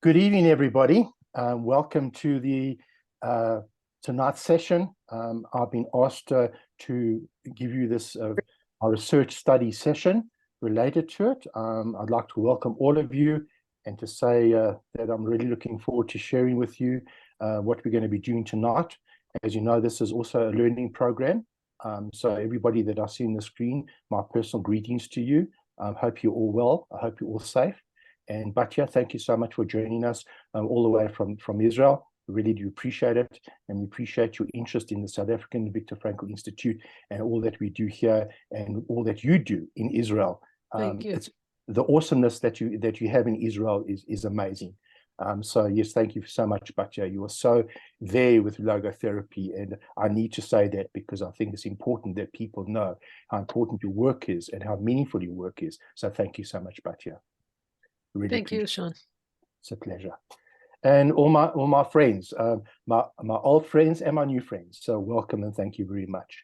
Good evening, everybody. Welcome to the tonight's session. I've been asked to give you this our research study session related to it. I'd like to welcome all of you and to say that I'm really looking forward to sharing with you what we're going to be doing tonight. As you know, this is also a learning program. So everybody that I see on the screen, my personal greetings to you. I hope you're all well. I hope you're all safe. And Batya, thank you so much for joining us all the way from Israel. We really do appreciate it, and we appreciate your interest in the South African Viktor Frankl Institute and all that we do here and all that you do in Israel. Thank you. It's the awesomeness that you have in Israel is amazing. So yes, thank you so much, Batya. You are so there with logotherapy, and I need to say that because I think it's important that people know how important your work is and how meaningful your work is. So thank you so much, Batya. Really Thank you, Sean. It's a pleasure. And all my friends, my old friends and my new friends. So welcome and thank you very much.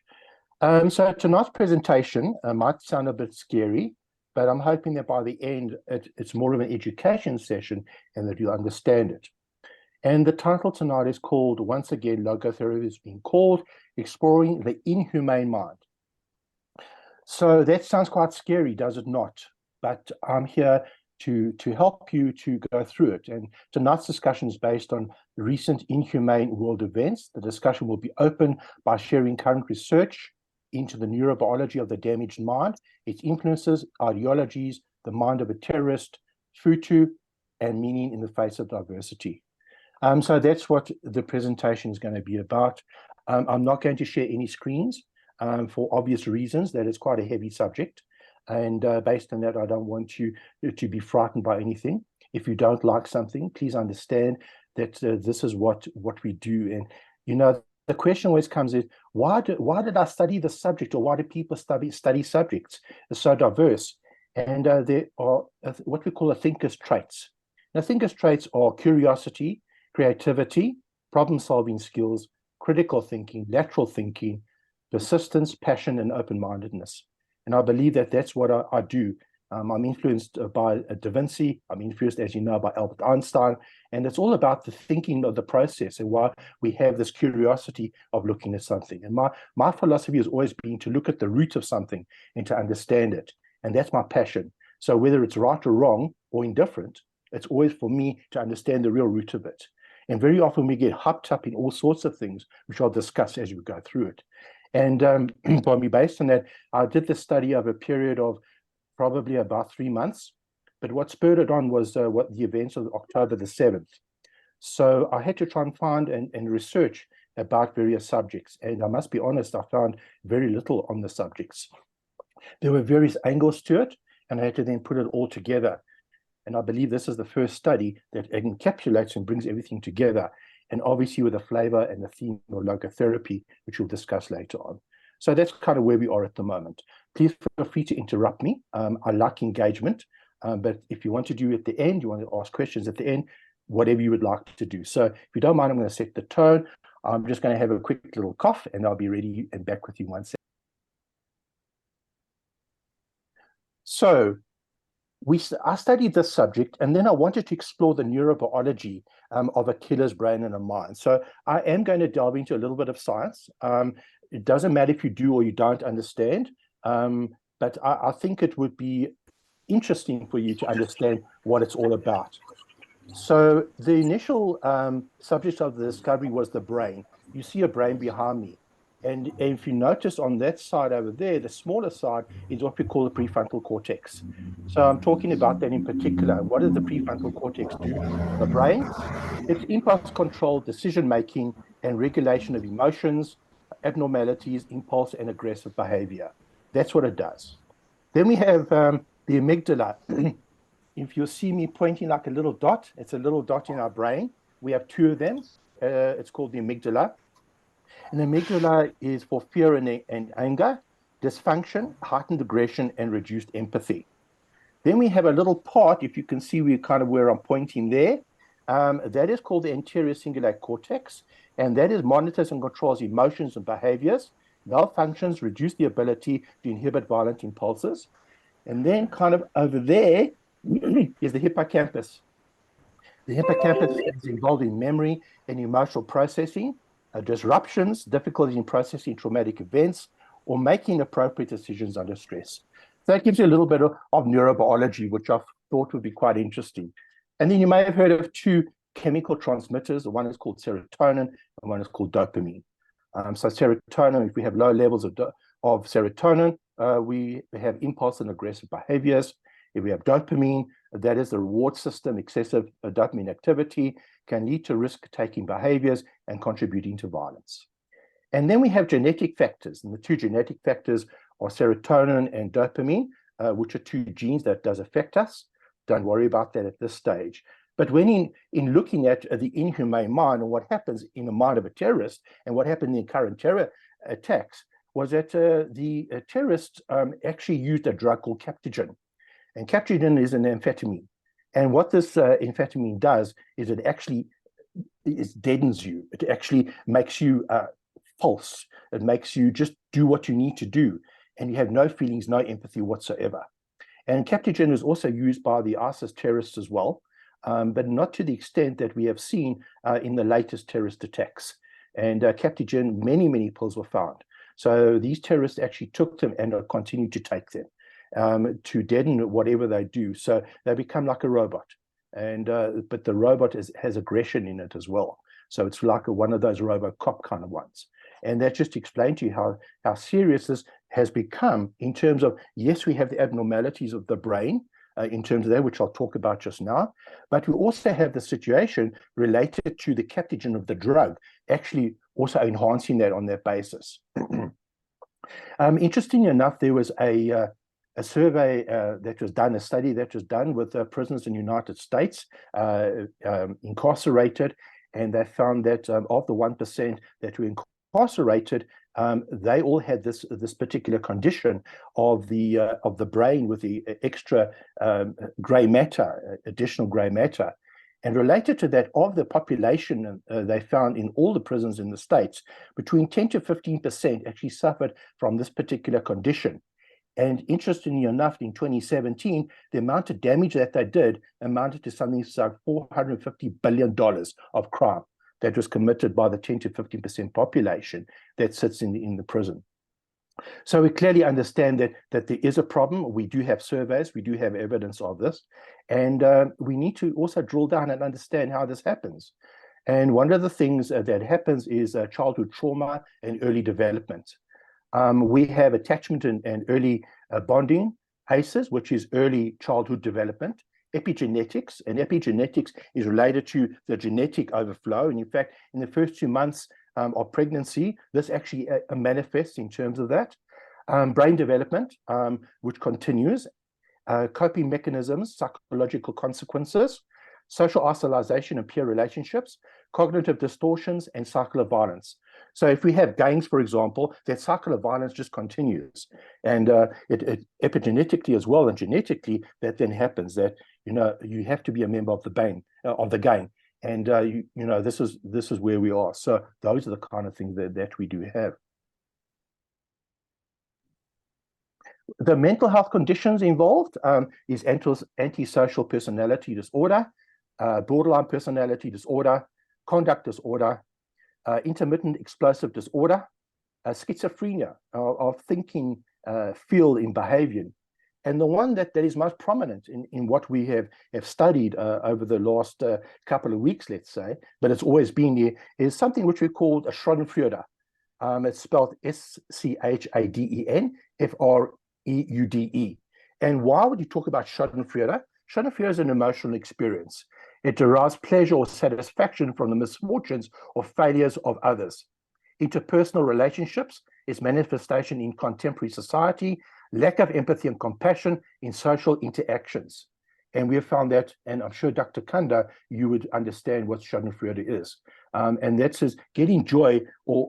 So tonight's presentation might sound a bit scary, but I'm hoping that by the end it's more of an education session and that you'll understand it. And the title tonight is called, once again, Logotherapy is being called, Exploring the Inhumane Mind. So that sounds quite scary, does it not? But I'm here to help you to go through it. And tonight's discussion is based on recent inhumane world events. The discussion will be open by sharing current research into the neurobiology of the damaged mind, its influences, ideologies, the mind of a terrorist, Futu, and meaning in the face of diversity. So that's what the presentation is going to be about. I'm not going to share any screens for obvious reasons. That is quite a heavy subject. And based on that, I don't want you to be frightened by anything. If you don't like something, please understand that this is what we do. And, you know, the question always comes is, why did I study the subject, or why do people study subjects? They're so diverse. And there are what we call a thinker's traits. Now, thinker's traits are curiosity, creativity, problem-solving skills, critical thinking, lateral thinking, persistence, passion, and open-mindedness. And I believe that that's what I do. I'm influenced by Da Vinci. I'm influenced, as you know, by Albert Einstein. And it's all about the thinking of the process and why we have this curiosity of looking at something. And my philosophy has always been to look at the root of something and to understand it. And that's my passion. So whether it's right or wrong or indifferent, it's always for me to understand the real root of it. And very often we get hopped up in all sorts of things, which I'll discuss as we go through it. And based on that, I did the study of a period of probably about 3 months. But what spurred it on was what the events of October the 7th. So I had to try and find and research about various subjects. And I must be honest, I found very little on the subjects. There were various angles to it, and I had to then put it all together. And I believe this is the first study that encapsulates and brings everything together, and obviously with the flavor and the theme of logotherapy, which we'll discuss later on. So that's kind of where we are at the moment. Please feel free to interrupt me. I like engagement, but if you want to do it at the end, you want to ask questions at the end, whatever you would like to do. So if you don't mind, I'm going to set the tone. I'm just going to have a quick little cough, and I'll be ready and back with you in 1 second. So I studied this subject, and then I wanted to explore the neurobiology of a killer's brain and a mind. So I am going to delve into a little bit of science. It doesn't matter if you do or you don't understand, but I think it would be interesting for you to understand what it's all about. So the initial subject of the discovery was the brain. You see a brain behind me. And if you notice on that side over there, the smaller side is what we call the prefrontal cortex. So I'm talking about that in particular. What does the prefrontal cortex do? The brain, it's impulse control, decision-making, and regulation of emotions, abnormalities, impulse, and aggressive behavior. That's what it does. Then we have the amygdala. If you see me pointing like a little dot, it's a little dot in our brain. We have 2 of them. It's called the amygdala. And the amygdala is for fear and anger, dysfunction, heightened aggression, and reduced empathy. Then we have a little part, if you can see where I'm pointing there, that is called the anterior cingulate cortex, and that is monitors and controls emotions and behaviors. Malfunctions reduce the ability to inhibit violent impulses. And then kind of over there is the hippocampus. The hippocampus is involved in memory and emotional processing, disruptions, difficulty in processing traumatic events, or making appropriate decisions under stress. So that gives you a little bit of neurobiology, which I thought would be quite interesting. And then you may have heard of two chemical transmitters. One is called serotonin and one is called dopamine. So serotonin, if we have low levels of serotonin, we have impulse and aggressive behaviors. If we have dopamine, that is the reward system, excessive dopamine activity can lead to risk-taking behaviors and contributing to violence. And then we have genetic factors, and the two genetic factors are serotonin and dopamine, which are two genes that does affect us. Don't worry about that at this stage. But when in looking at the inhumane mind and what happens in the mind of a terrorist and what happened in current terror attacks was that the terrorists actually used a drug called captogen. And captogen is an amphetamine. And what this amphetamine does is it actually deadens you. It actually makes you false. It makes you just do what you need to do. And you have no feelings, no empathy whatsoever. And captogen is also used by the ISIS terrorists as well, but not to the extent that we have seen in the latest terrorist attacks. And captogen, many pills were found. So these terrorists actually took them and continue to take them to deaden whatever they do. So they become like a robot. And but the robot has aggression in it as well. So it's like one of those RoboCop kind of ones. And that just explained to you how serious this has become in terms of, yes, we have the abnormalities of the brain in terms of that, which I'll talk about just now, but we also have the situation related to the captogen of the drug, actually also enhancing that on that basis. Interestingly enough, there was a survey that was done, a study that was done with prisoners in the United States, incarcerated, and they found that of the 1% that were incarcerated, they all had this particular condition of the brain with the extra gray matter, additional gray matter. And related to that, of the population they found in all the prisons in the States, between 10 to 15% actually suffered from this particular condition. And interestingly enough, in 2017, the amount of damage that they did amounted to something like $450 billion of crime that was committed by the 10 to 15% population that sits in the prison. So we clearly understand that there is a problem. We do have surveys, we do have evidence of this, and we need to also drill down and understand how this happens. And one of the things that happens is childhood trauma and early development. We have attachment and early bonding, ACEs, which is early childhood development, epigenetics, and epigenetics is related to the genetic overflow. And in fact, in the first 2 months of pregnancy, this actually manifests in terms of that. Brain development, which continues, coping mechanisms, psychological consequences, social isolation and peer relationships, cognitive distortions, and cycle of violence. So if we have gangs, for example, that cycle of violence just continues. And it epigenetically as well and genetically, that then happens that, you have to be a member of the gang. And, this is where we are. So those are the kind of things that we do have. The mental health conditions involved is antisocial personality disorder, borderline personality disorder, conduct disorder, intermittent explosive disorder, schizophrenia of thinking, feel in behavior. And the one that is most prominent in what we have studied over the last couple of weeks, let's say, but it's always been there, is something which we call a Schadenfreude. It's spelled SCHADENFREUDE. And why would you talk about Schadenfreude? Schadenfreude is an emotional experience. It derives pleasure or satisfaction from the misfortunes or failures of others. Interpersonal relationships is manifestation in contemporary society, lack of empathy and compassion in social interactions. And we have found that, and I'm sure Dr. Kanda, you would understand what Schadenfreude is. And that's getting joy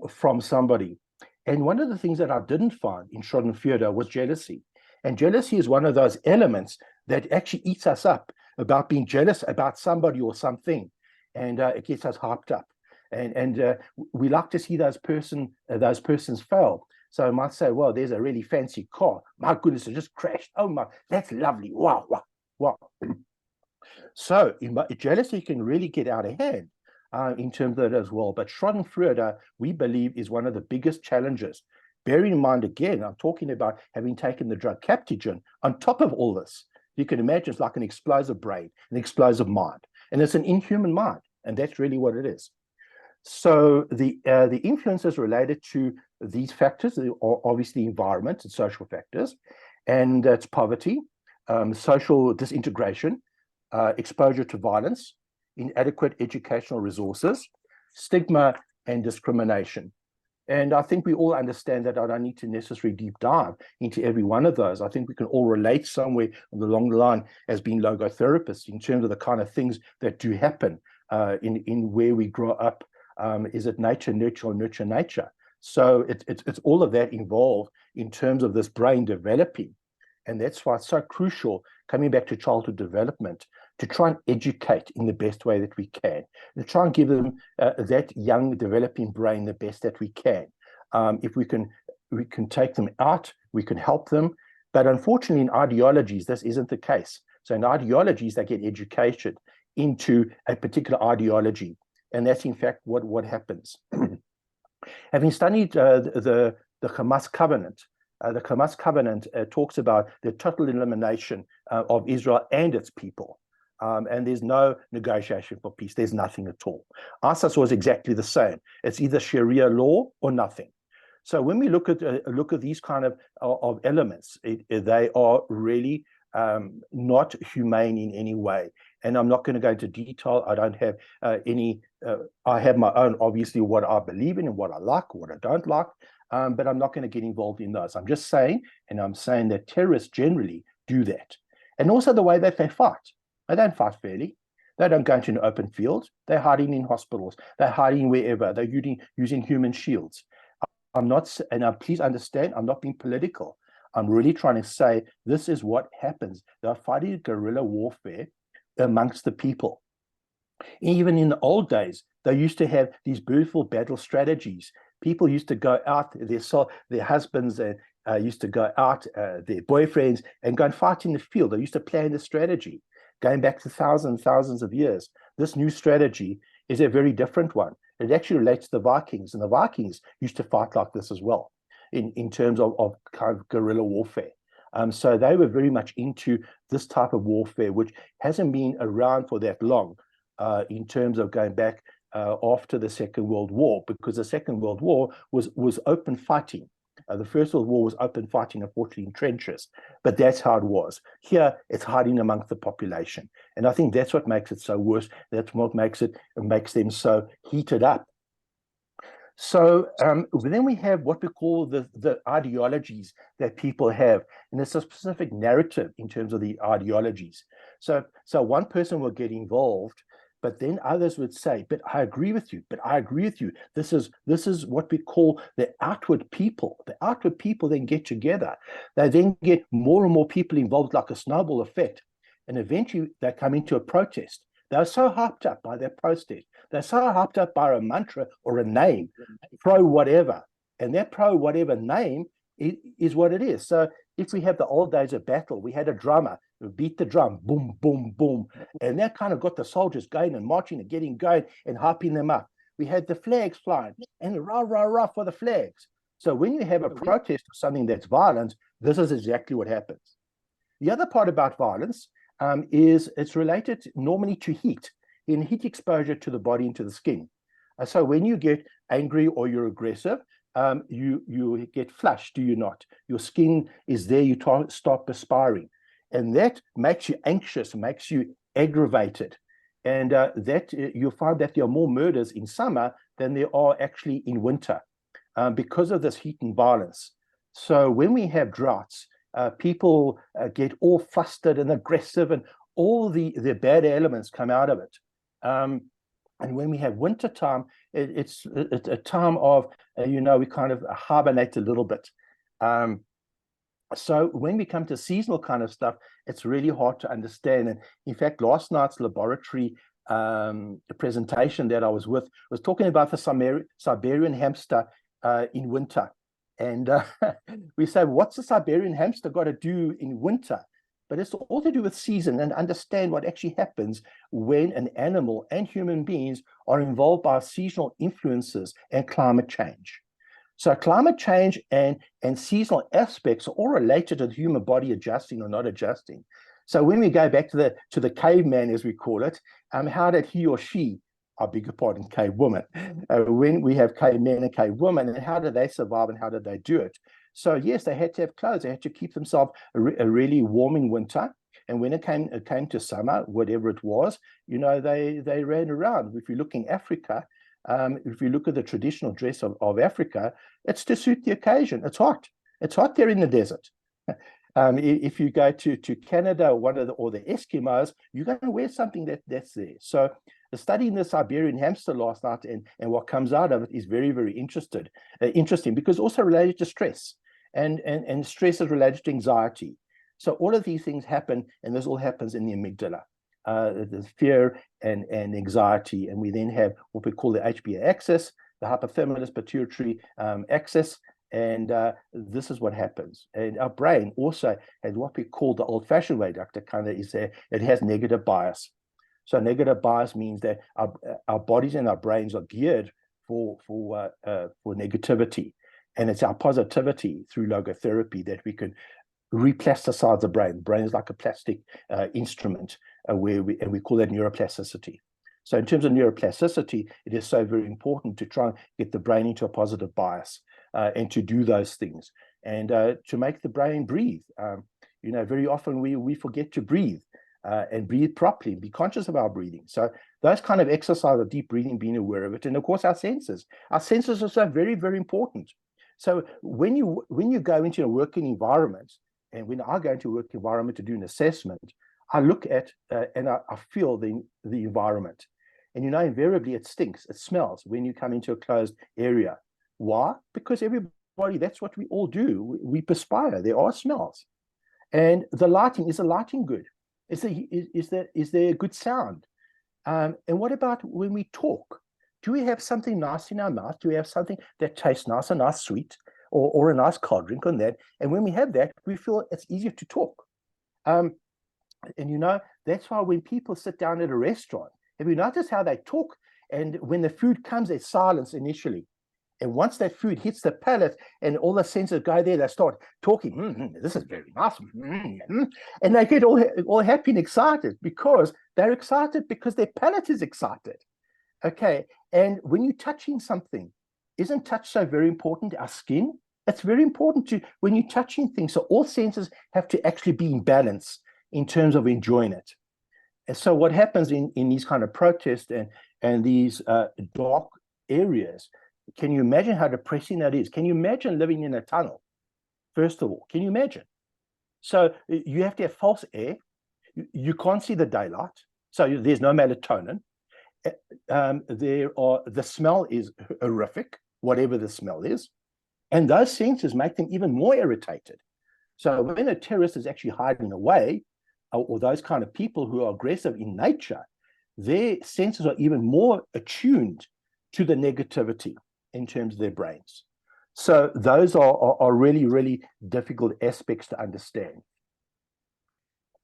from somebody. And one of the things that I didn't find in Schadenfreude was jealousy. And jealousy is one of those elements that actually eats us up about being jealous about somebody or something. And it gets us hyped up. And we like to see those persons fail. So I might say, well, there's a really fancy car. My goodness, it just crashed. Oh my, that's lovely. Wow, wow, wow. So jealousy can really get out of hand in terms of that as well. But Schadenfreude, we believe, is one of the biggest challenges. Bearing in mind, again, I'm talking about having taken the drug Captogen on top of all this. You can imagine it's like an explosive brain, an explosive mind, and it's an inhuman mind, and that's really what it is. So the influences related to these factors are obviously environment and social factors, and it's poverty, social disintegration, exposure to violence, inadequate educational resources, stigma, and discrimination. And I think we all understand that. I don't need to necessarily deep dive into every one of those. I think we can all relate somewhere along the line as being logotherapists in terms of the kind of things that do happen in where we grow up. Is it nature, nurture, or nurture, nature? So it's all of that involved in terms of this brain developing. And that's why it's so crucial, coming back to childhood development, to try and educate in the best way that we can, to try and give them that young developing brain the best that we can. If we can take them out, we can help them. But unfortunately, in ideologies, this isn't the case. So in ideologies, they get educated into a particular ideology. And that's in fact what happens. Having studied the Hamas covenant, the Hamas covenant talks about the total elimination of Israel and its people. And there's no negotiation for peace. There's nothing at all. ISIS was exactly the same. It's either Sharia law or nothing. So when we look at these kind of elements, they are really not humane in any way. And I'm not going to go into detail. I don't have I have my own, obviously, what I believe in and what I like, what I don't like. But I'm not going to get involved in those. I'm just saying, and I'm saying that terrorists generally do that. And also the way that they fight. They don't fight fairly. They don't go into an open field. They're hiding in hospitals. They're hiding wherever. They're using human shields. I'm not, and please understand, I'm not being political. I'm really trying to say this is what happens. They're fighting guerrilla warfare amongst the people. Even in the old days, they used to have these beautiful battle strategies. People used to go out, their husbands used to go out, their boyfriends, and go and fight in the field. They used to plan the strategy, going back to thousands of years. This new strategy is a very different one. It actually relates to the Vikings, and the Vikings used to fight like this as well, in terms of kind of guerrilla warfare. So they were very much into this type of warfare, which hasn't been around for that long in terms of going back after the Second World War, because the Second World War was open fighting. The First World War was open fighting, unfortunately, in trenches, but that's how it was. Here, it's hiding amongst the population, and I think that's what makes it so worse. That's what makes them so heated up. So then we have what we call the ideologies that people have, and there's a specific narrative in terms of the ideologies. So one person will get involved, but then others would say, but I agree with you, but I agree with you. This is what we call the outward people. The outward people then get together. They then get more and more people involved, like a snowball effect. And eventually they come into a protest. They're so hyped up by their protest. They're so hyped up by a mantra or a name, pro whatever. And that pro whatever name is what it is. So if we have the old days of battle, we had a drummer who beat the drum, boom, boom, boom. And that kind of got the soldiers going and marching and getting going and hyping them up. We had the flags flying and rah, rah, rah for the flags. So when you have a protest or something that's violent, this is exactly what happens. The other part about violence is it's related normally to heat, in heat exposure to the body and to the skin. So when you get angry or you're aggressive, you get flushed, do you not? Your skin is there, you start perspiring. And that makes you anxious, makes you aggravated. And that you'll find that there are more murders in summer than there are actually in winter because of this heat and violence. So when we have droughts, people get all flustered and aggressive, and all the bad elements come out of it. And when we have winter time, it's a time of, we kind of hibernate a little bit. So when we come to seasonal kind of stuff, it's really hard to understand. And in fact, last night's laboratory presentation that I was with was talking about the Siberian hamster in winter. And we say, what's the Siberian hamster got to do in winter? but it's all to do with season and understand what actually happens when an animal and human beings are involved by seasonal influences and climate change. So climate change and seasonal aspects are all related to the human body adjusting or not adjusting. So when we go back to the caveman, as we call it, how did he or she, I beg your pardon, cave woman, when we have cavemen and cave women, and how did they survive and how did they do it? So yes, they had to have clothes. They had to keep themselves a really warm in winter. And when it came to summer, whatever it was, they ran around. If you look in Africa, if you look at the traditional dress of Africa, it's to suit the occasion. It's hot. It's hot there in the desert. If you go to Canada or the Eskimos, you're going to wear something that's there. So studying the Siberian hamster last night and what comes out of it is very, very interesting because also related to stress and stress is related to anxiety. So all of these things happen, and this all happens in the amygdala. The fear and anxiety, and we then have what we call the HPA axis, the hypothalamus pituitary axis, and this is what happens. And our brain also has what we call the old-fashioned way, Dr. Kanda, is that it has negative bias. So negative bias means that our bodies and our brains are geared for negativity, and it's our positivity through logotherapy that we can replasticize the brain. The brain is like a plastic instrument and we call that neuroplasticity. So in terms of neuroplasticity, it is so very important to try and get the brain into a positive bias and to do those things and to make the brain breathe. Very often we forget to breathe and breathe properly, be conscious of our breathing. So those kind of exercise of deep breathing, being aware of it, and of course our senses are so very, very important. So when you go into a working environment, and when I go into a work environment to do an assessment, I look at and I feel the environment. And invariably it stinks, it smells when you come into a closed area. Why? Because everybody, that's what we all do. We perspire, there are smells. And the lighting, is the lighting good? Is there a good sound? And what about when we talk? Do we have something nice in our mouth? Do we have something that tastes nice, a nice sweet? Or a nice cold drink on that. And when we have that, we feel it's easier to talk. And that's why when people sit down at a restaurant, have you noticed how they talk? And when the food comes, there's silence initially. And once that food hits the palate and all the senses go there, they start talking. This is very nice. And they get all happy and excited because they're excited because their palate is excited. Okay. And when you're touching something, isn't touch so very important? Our skin, it's very important when you're touching things. So all senses have to actually be in balance in terms of enjoying it. And so what happens in these kind of protests and these dark areas, can you imagine how depressing that is? Can you imagine living in a tunnel? First of all, can you imagine? So you have to have false air. You can't see the daylight. So there's no melatonin. The smell is horrific, whatever the smell is, and those senses make them even more irritated. So when a terrorist is actually hiding away, or those kind of people who are aggressive in nature, their senses are even more attuned to the negativity in terms of their brains. So those are really, really difficult aspects to understand.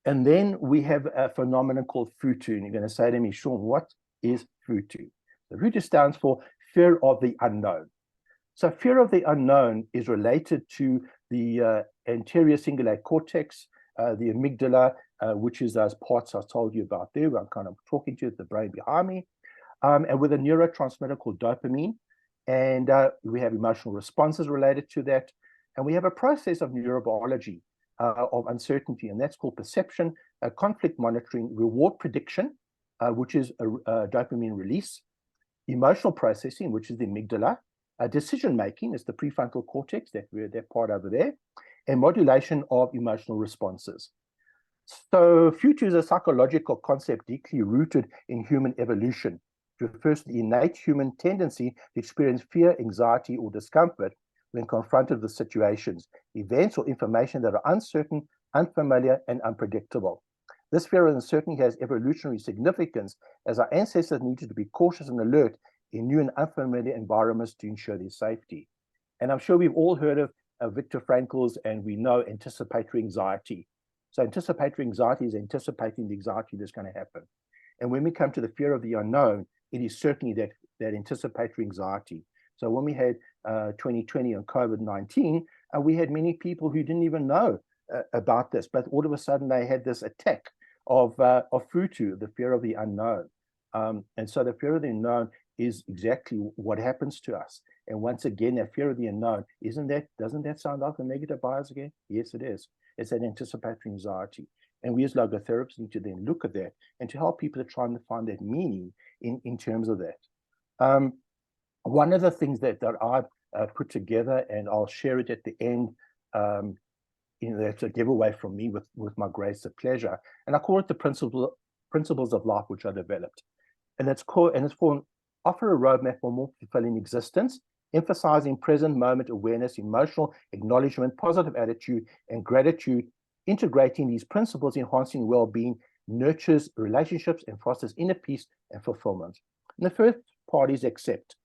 And then we have a phenomenon called futu, and you're going to say to me, Sean, what is futu? The futu stands for fear of the unknown. So fear of the unknown is related to the anterior cingulate cortex, the amygdala, which is those parts I told you about there. I'm kind of talking to the brain behind me, and with a neurotransmitter called dopamine. And we have emotional responses related to that. And we have a process of neurobiology of uncertainty, and that's called perception, conflict monitoring, reward prediction, which is a dopamine release, emotional processing, which is the amygdala, decision-making is the prefrontal cortex, that part over there, and modulation of emotional responses. So futu is a psychological concept deeply rooted in human evolution. It refers to the innate human tendency to experience fear, anxiety, or discomfort when confronted with situations, events, or information that are uncertain, unfamiliar, and unpredictable. This fear of uncertainty has evolutionary significance as our ancestors needed to be cautious and alert in new and unfamiliar environments to ensure their safety. And I'm sure we've all heard of Viktor Frankl's, and we know, anticipatory anxiety. So anticipatory anxiety is anticipating the anxiety that's going to happen. And when we come to the fear of the unknown, it is certainly that anticipatory anxiety. So when we had 2020 and COVID-19, we had many people who didn't even know about this, but all of a sudden they had this attack of futu, the fear of the unknown. And so the fear of the unknown is exactly what happens to us. And once again, that fear of the unknown, doesn't that sound like a negative bias again? Yes, it is. It's an anticipatory anxiety. And we as logotherapists need to then look at that and to help people to try and find that meaning in terms of that. One of the things that I've put together, and I'll share it at the end, that's a giveaway from me with my greatest pleasure, and I call it the principles of life which I developed. And it's for offer a roadmap for more fulfilling existence, emphasizing present moment awareness, emotional acknowledgement, positive attitude, and gratitude. Integrating these principles, enhancing well-being, nurtures relationships, and fosters inner peace and fulfillment. And the first part is accept.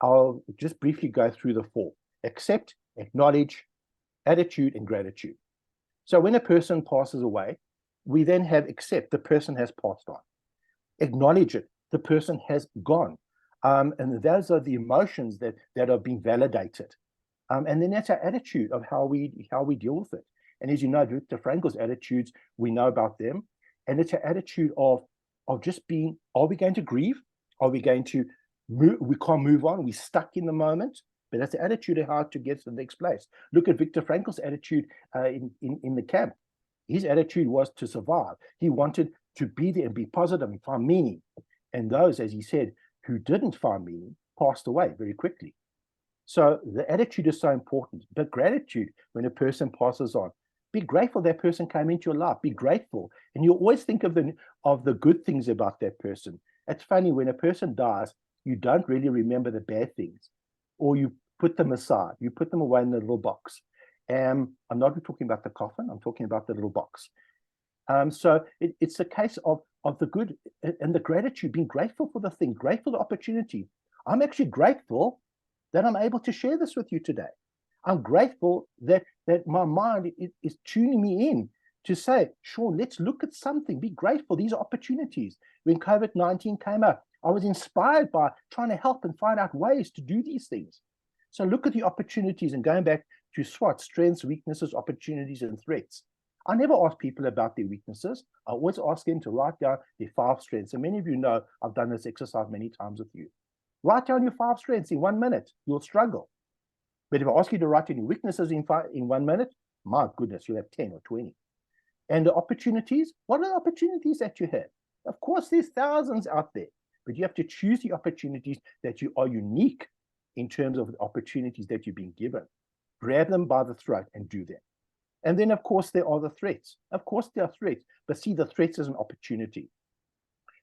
I'll just briefly go through the four: accept, acknowledge, attitude, and gratitude. So when a person passes away, we then have accept, the person has passed on. Acknowledge it, the person has gone. And those are the emotions that are being validated. And then that's our attitude of how we deal with it. And as you know, Viktor Frankl's attitudes, we know about them. And it's an attitude of just being, are we going to grieve? Are we going to move? We can't move on. We're stuck in the moment. But that's the attitude of how to get to the next place. Look at Viktor Frankl's attitude in the camp. His attitude was to survive. He wanted to be there and be positive and find meaning. And those, as he said, who didn't find meaning passed away very quickly. So the attitude is so important. But gratitude, when a person passes on, be grateful that person came into your life. Be grateful. And you always think of the good things about that person. It's funny, when a person dies, you don't really remember the bad things, or you put them aside. You put them away in the little box. I'm not talking about the coffin. I'm talking about the little box. So it's a case of the good and the gratitude, being grateful for the thing, grateful for the opportunity. I'm actually grateful that I'm able to share this with you today. I'm grateful that my mind is tuning me in to say, sure, let's look at something. Be grateful. These are opportunities. When COVID-19 came up, I was inspired by trying to help and find out ways to do these things. So look at the opportunities, and going back to SWOT, strengths, weaknesses, opportunities, and threats. I never ask people about their weaknesses. I always ask them to write down their 5 strengths. And many of you know I've done this exercise many times with you. Write down your 5 strengths in 1 minute. You'll struggle. But if I ask you to write down your weaknesses in 1 minute, my goodness, you'll have 10 or 20. And the opportunities, what are the opportunities that you have? Of course, there's thousands out there, but you have to choose the opportunities that you are unique in terms of the opportunities that you've been given. Grab them by the throat and do them. And then, of course, there are the threats. Of course, there are threats, but see the threats as an opportunity.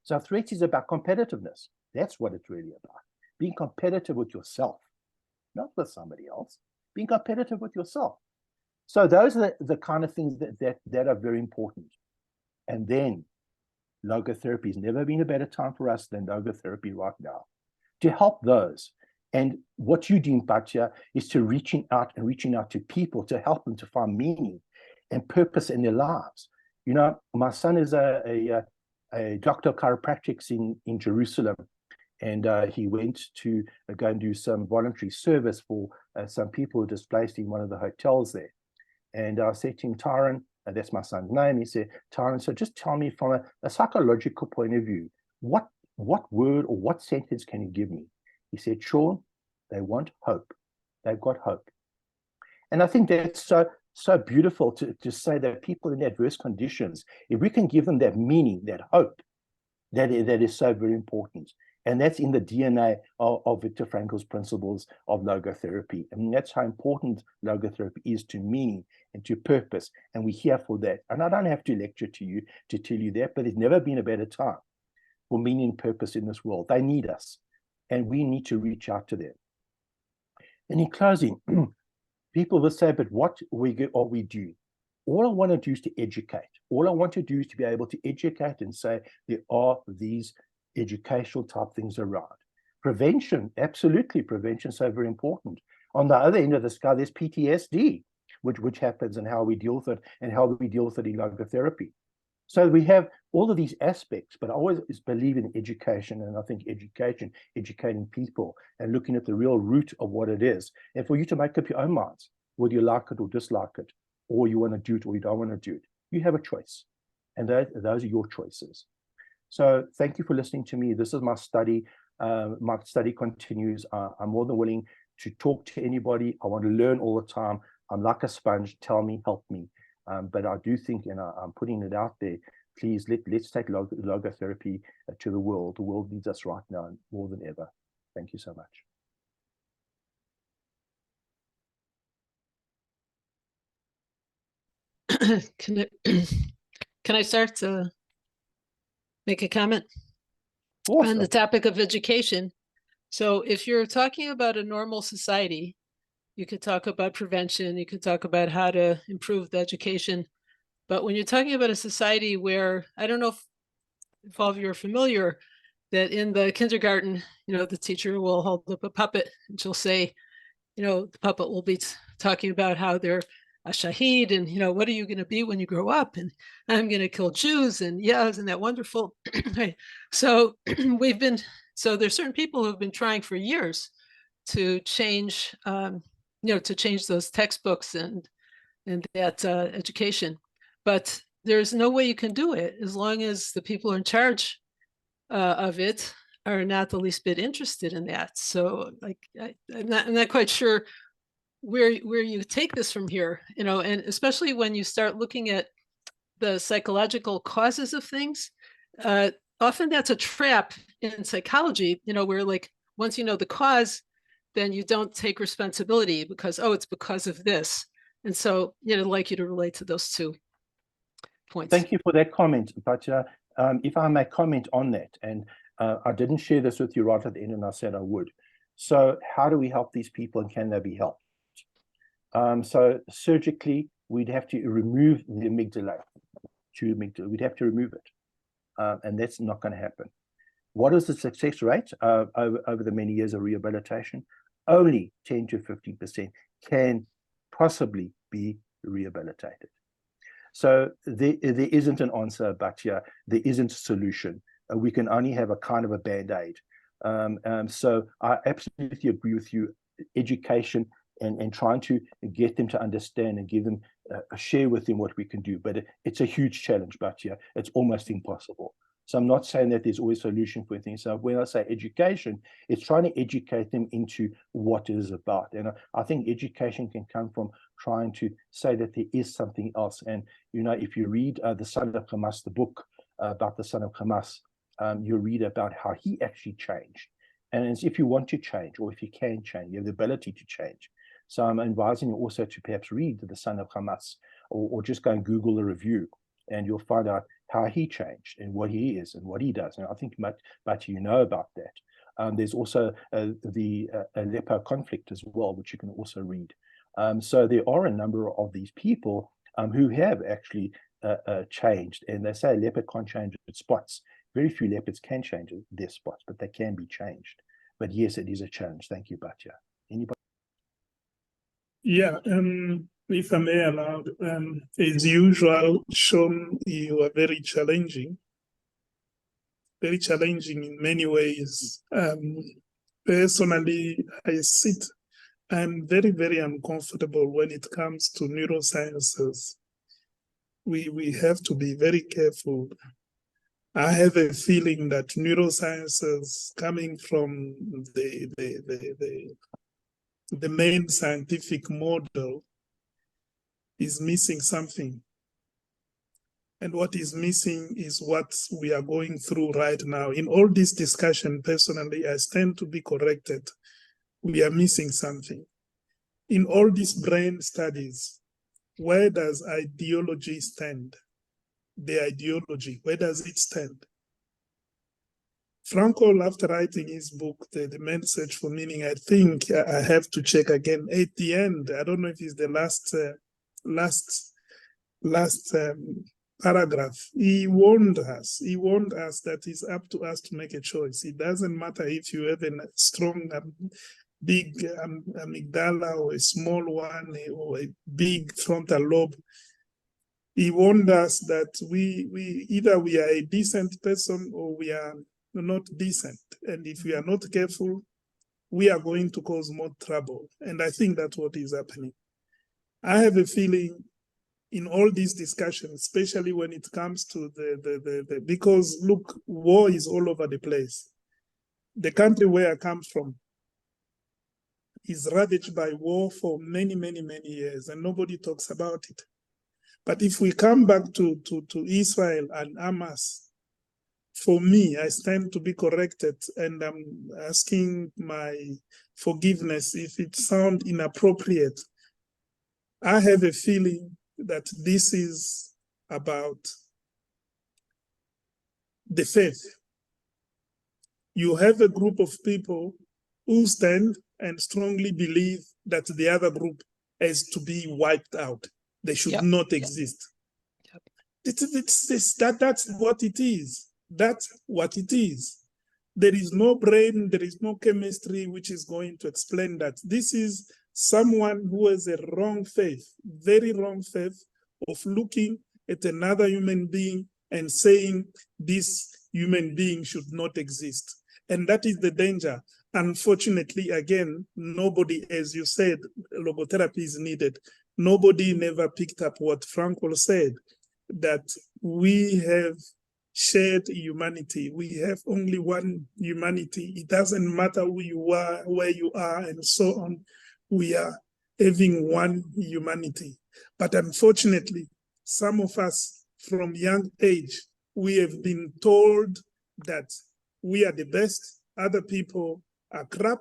So threats is about competitiveness. That's what it's really about. Being competitive with yourself, not with somebody else. Being competitive with yourself. So those are the kind of things that are very important. And then logotherapy has never been a better time for us than logotherapy right now, to help those. And what you do, Batya, is to reaching out to people to help them to find meaning and purpose in their lives. You know, my son is a doctor of chiropractics in Jerusalem, and he went to go and do some voluntary service for some people displaced in one of the hotels there. And I said to him, Tyron, that's my son's name. He said, Tyron, so just tell me from a psychological point of view, what word or what sentence can you give me? He said, Sean, they want hope. They've got hope. And I think that's so beautiful to say that people in adverse conditions, if we can give them that meaning, that hope, that is so very important. And that's in the DNA of Viktor Frankl's principles of logotherapy. I mean, that's how important logotherapy is to meaning and to purpose. And we're here for that. And I don't have to lecture to you to tell you that, but there's never been a better time for meaning and purpose in this world. They need us, and we need to reach out to them. And in closing, people will say, but what we do? All I want to do is to educate. All I want to do is to be able to educate and say there are these educational type things around. Prevention, absolutely, prevention is so very important. On the other end of the scale, there's PTSD. which happens and how we deal with it and how we deal with it in logotherapy. So we have all of these aspects, but I always believe in education, and I think educating people and looking at the real root of what it is, and for you to make up your own minds, whether you like it or dislike it, or you want to do it or you don't want to do it. You have a choice, and those are your choices. So thank you for listening to me. This is my study. My study continues. I'm more than willing to talk to anybody. I want to learn all the time. I'm like a sponge. Tell me, help me. But I do think, and I'm putting it out there, please let's take logotherapy to the world. The world needs us right now more than ever. Thank you so much. Can I start to make a comment? Awesome. On the topic of education? So if you're talking about a normal society, you could talk about prevention, you could talk about how to improve the education. But when you're talking about a society where, I don't know if all of you are familiar, that in the kindergarten, the teacher will hold up a puppet and she'll say, the puppet will be talking about how they're a shaheed and, what are you going to be when you grow up? And I'm going to kill Jews. And yeah, isn't that wonderful? Right. So so there's certain people who've been trying for years to change, to change those textbooks and that education. But there's no way you can do it as long as the people in charge of it are not the least bit interested in that. So I'm not quite sure where you take this from here, and especially when you start looking at the psychological causes of things. Often that's a trap in psychology, where like once you know the cause, then you don't take responsibility because, it's because of this. And so, I'd like you to relate to those 2 points. Thank you for that comment. But if I may comment on that, and I didn't share this with you right at the end, and I said I would. So how do we help these people, and can they be helped? So surgically, we'd have to remove the amygdala. We'd have to remove it, and that's not going to happen. What is the success rate over the many years of rehabilitation? Only 10 to 15% can possibly be rehabilitated. So there isn't an answer, but there isn't a solution. We can only have a kind of a band-aid. So I absolutely agree with you. Education and trying to get them to understand and give them share with them what we can do. But it's a huge challenge, but it's almost impossible. So I'm not saying that there's always a solution for things. So when I say education, it's trying to educate them into what it is about. And I think education can come from trying to say that there is something else. And, if you read The Son of Hamas, the book about the Son of Hamas, you read about how he actually changed. And as if you want to change, or if you can change, you have the ability to change. So I'm advising you also to perhaps read The Son of Hamas, or just go and Google a review, and you'll find out how he changed and what he is and what he does. And I think much you know about that. There's also the Aleppo conflict as well, which you can also read. So there are a number of these people who have actually changed, and they say a leopard can't change its spots. Very few leopards can change their spots, but they can be changed. But yes, it is a challenge. Thank you, Batya. Anybody? Yeah, if I may allow, as usual, Sean, you are very challenging in many ways. Personally, I'm very, very uncomfortable when it comes to neurosciences. We have to be very careful. I have a feeling that neurosciences coming from the main scientific model is missing something. And what is missing is what we are going through right now. In all this discussion, personally, I stand to be corrected. We are missing something. In all these brain studies, where does ideology stand? The ideology, where does it stand? Frankl, after writing his book, the Man's Search for Meaning, I think I have to check again. At the end, I don't know if it's the last paragraph. He warned us that it's up to us to make a choice. It doesn't matter if you have a strong big amygdala or a small one or a big frontal lobe. He warned us that we either we are a decent person or we are not decent. And if we are not careful, we are going to cause more trouble. And I think that's what is happening. I have a feeling in all these discussions, especially when it comes to because look, war is all over the place. The country where I come from is ravaged by war for many, many, many years, and nobody talks about it. But if we come back to Israel and Hamas, for me, I stand to be corrected, and I'm asking my forgiveness if it sounds inappropriate. I have a feeling that this is about the faith. You have a group of people who stand and strongly believe that the other group has to be wiped out. They should not exist. That's what it is. That's what it is. There is no brain, there is no chemistry which is going to explain that. This is someone who has a wrong faith, very wrong faith of looking at another human being and saying this human being should not exist. And that is the danger. Unfortunately, again, nobody, as you said, logotherapy is needed. Nobody never picked up what Frankel said, that we have shared humanity. We have only one humanity. It doesn't matter who you are, where you are, and so on. We are having one humanity. But unfortunately, some of us from young age, we have been told that we are the best, other people are crap,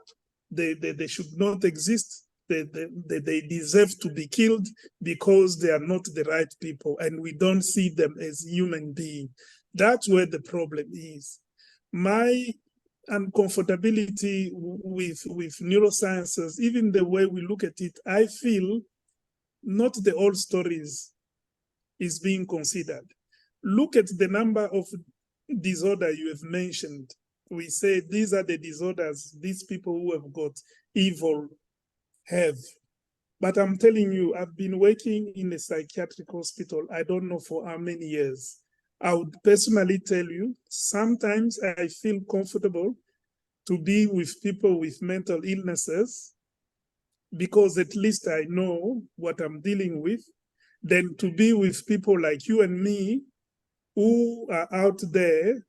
they should not exist, they deserve to be killed because they are not the right people, and we don't see them as human beings. That's where the problem is. My uncomfortability with neurosciences, even the way we look at it, I feel not the old stories is being considered. Look at the number of disorder you have mentioned. We say these are the disorders these people who have got evil have. But I'm telling you, I've been working in a psychiatric hospital, I don't know for how many years. I would personally tell you, sometimes I feel comfortable to be with people with mental illnesses because at least I know what I'm dealing with, than to be with people like you and me who are out there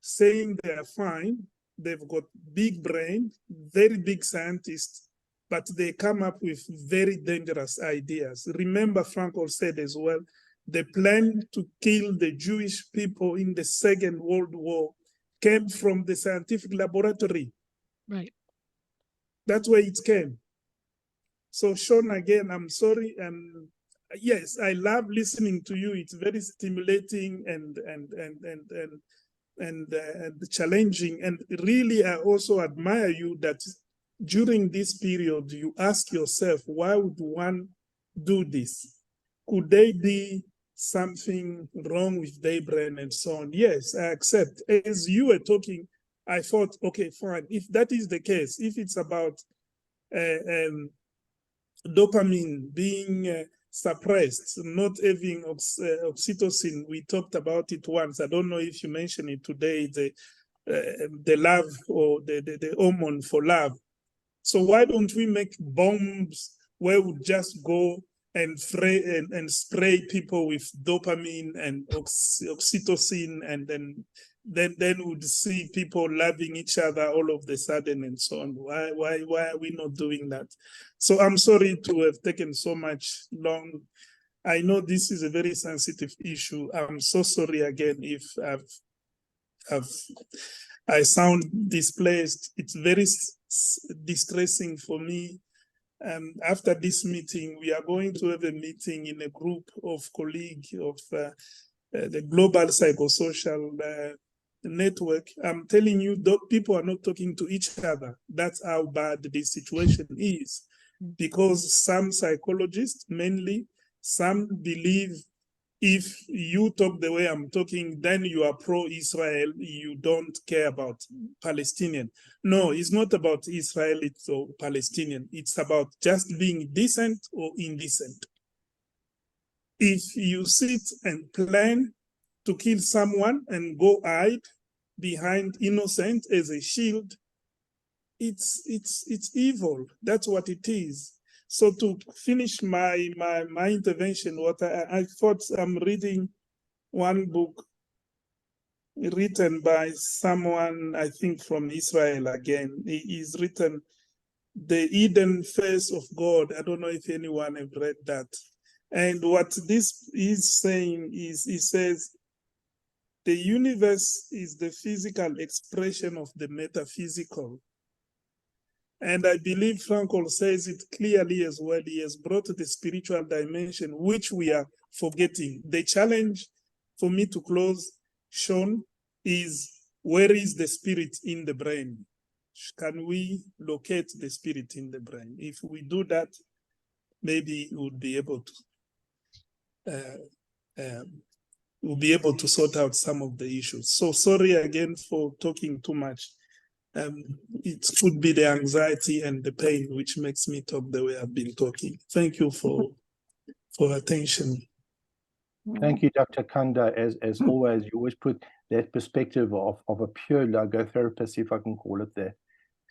saying they are fine, they've got big brain, very big scientists, but they come up with very dangerous ideas. Remember, Frankel said as well, the plan to kill the Jewish people in the Second World War came from the scientific laboratory. Right. That's where it came. So Sean, again, I'm sorry. Yes, I love listening to you. It's very stimulating and challenging. And really, I also admire you that during this period, you ask yourself, why would one do this? Could there be something wrong with their brain and so on? Yes, I accept. As you were talking, I thought, okay, fine. If that is the case, if it's about dopamine being suppressed, not having oxytocin, we talked about it once. I don't know if you mentioned it today, the love or the hormone for love. So why don't we make bombs where we just go and spray people with dopamine and oxytocin, and then we'd see people loving each other all of the sudden and so on. Why are we not doing that? So I'm sorry to have taken so much long. I know this is a very sensitive issue. I'm so sorry again if I sound displaced. It's very distressing for me. After this meeting, we are going to have a meeting in a group of colleagues of the global psychosocial network. I'm telling you, people are not talking to each other. That's how bad this situation is. Because some psychologists, mainly, some believe if you talk the way I'm talking, then you are pro-Israel, you don't care about Palestinian. No, it's not about Israel or Palestinian. It's about just being decent or indecent. If you sit and plan to kill someone and go hide behind innocent as a shield, it's evil. That's what it is. So to finish my intervention, what I thought, I'm reading one book written by someone, I think from Israel again. He's written The Hidden Face of God. I don't know if anyone have read that. And what this is saying is, he says, the universe is the physical expression of the metaphysical. And I believe Frankl says it clearly as well. He has brought the spiritual dimension, which we are forgetting. The challenge for me to close, Sean, is where is the spirit in the brain? Can we locate the spirit in the brain? If we do that, maybe we'll be able to sort out some of the issues. So sorry again for talking too much. It could be the anxiety and the pain which makes me talk the way I've been talking. Thank you for attention. Thank you, Dr. Kanda. As always, you always put that perspective of a pure logotherapist, if I can call it that.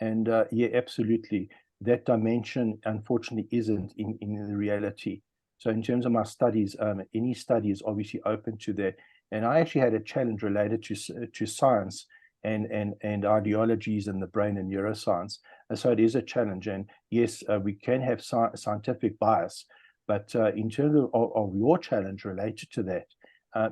And yeah, absolutely. That dimension, unfortunately, isn't in the reality. So in terms of my studies, any study is obviously open to that. And I actually had a challenge related to science and ideologies in the brain and neuroscience. And so it is a challenge. And yes, we can have scientific bias, but in terms of your challenge related to that,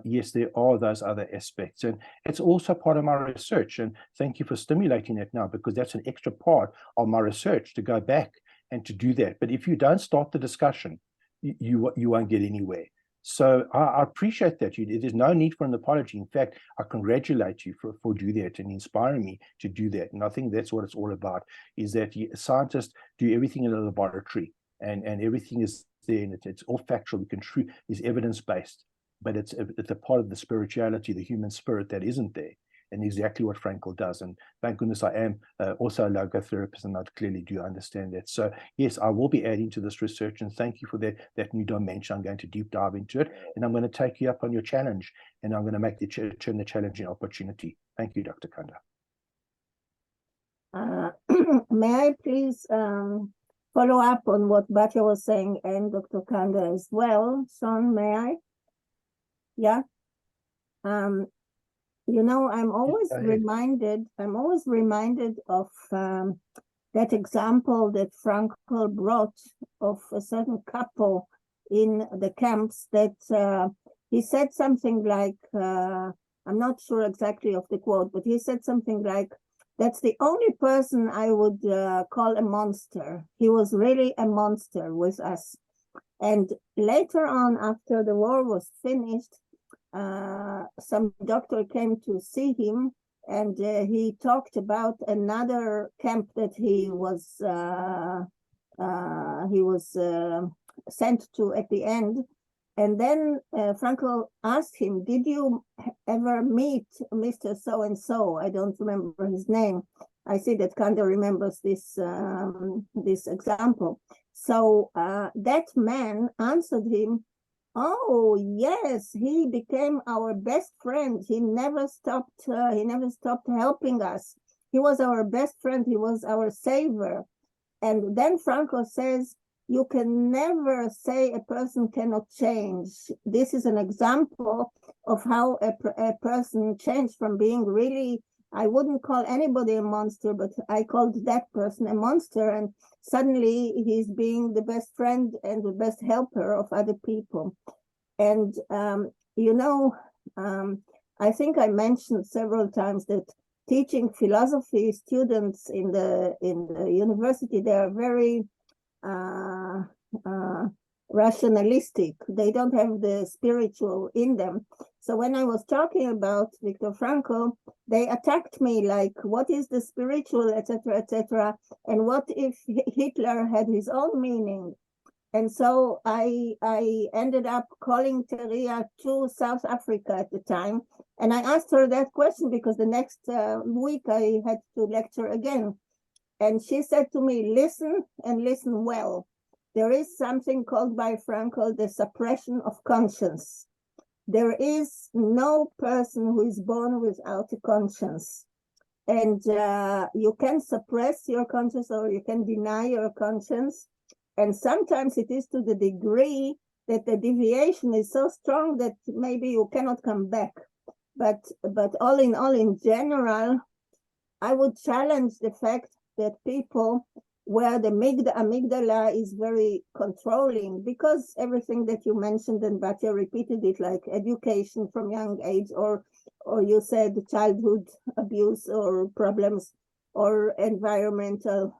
yes, there are those other aspects. And it's also part of my research. And thank you for stimulating that now, because that's an extra part of my research to go back and to do that. But if you don't start the discussion, you won't get anywhere. So I appreciate that. There's no need for an apology. In fact, I congratulate you for doing that and inspiring me to do that. And I think that's what it's all about, is that scientists do everything in a laboratory and everything is there and it's all factual. We can is evidence-based, but it's a part of the spirituality, the human spirit that isn't there. And exactly what Frankl does. And thank goodness I am also a logotherapist, and I clearly do understand that. So yes, I will be adding to this research, and thank you for that new dimension. I'm going to deep dive into it, and I'm going to take you up on your challenge, and I'm going to make turn the challenge an opportunity. Thank you, Dr. Kanda. May I please follow up on what Batya was saying and Dr. Kanda as well? Sean, may I? Yeah. You know, I'm always reminded of that example that Frankl brought of a certain couple in the camps that he said something like, I'm not sure exactly of the quote, but he said something like, that's the only person I would call a monster. He was really a monster with us. And later on, after the war was finished, some doctor came to see him, and he talked about another camp that he was sent to at the end. And then Frankl asked him, did you ever meet Mr. So-and-so? I don't remember his name. I see that Kanda remembers this example. So that man answered him, oh yes, he became our best friend. He never stopped helping us. He was our best friend. He was our savior. And then Frankl says, you can never say a person cannot change. This is an example of how a person changed from being really, I wouldn't call anybody a monster, but I called that person a monster. And suddenly he's being the best friend and the best helper of other people. And, you know, I think I mentioned several times that teaching philosophy students in the university, they are very rationalistic. They don't have the spiritual in them. So when I was talking about Viktor Frankl, they attacked me like, what is the spiritual, etc., etc. And what if Hitler had his own meaning? And so I ended up calling Teria to South Africa at the time. And I asked her that question because the next week I had to lecture again. And she said to me, listen and listen well. There is something called by Frankl the suppression of conscience. There is no person who is born without a conscience. And you can suppress your conscience or you can deny your conscience. And sometimes it is to the degree that the deviation is so strong that maybe you cannot come back. But all, in general, I would challenge the fact that people where the amygdala is very controlling, because everything that you mentioned and Batya repeated it, like education from young age, or you said childhood abuse or problems, or environmental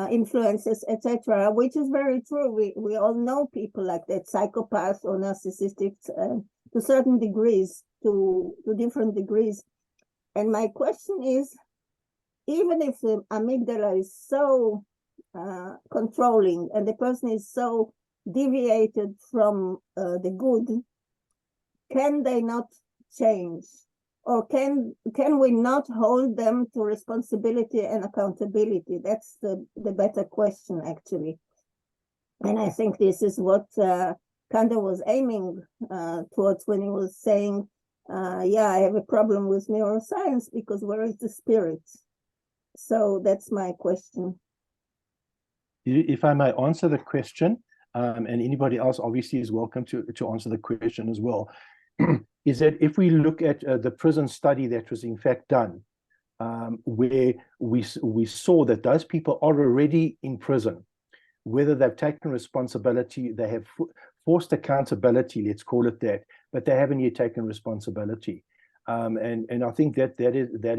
influences, etc., which is very true. We all know people like that, psychopaths or narcissists, to certain degrees, to different degrees. And my question is, even if the amygdala is so controlling and the person is so deviated from the good, can they not change? Or can we not hold them to responsibility and accountability? That's the better question, actually. And I think this is what Kanda was aiming towards when he was saying, yeah, I have a problem with neuroscience because where is the spirit? So that's my question. If I may answer the question, and anybody else obviously is welcome to answer the question as well, is that if we look at the prison study that was in fact done, where we saw that those people are already in prison, whether they've taken responsibility, they have forced accountability, let's call it that, but they haven't yet taken responsibility. And I think that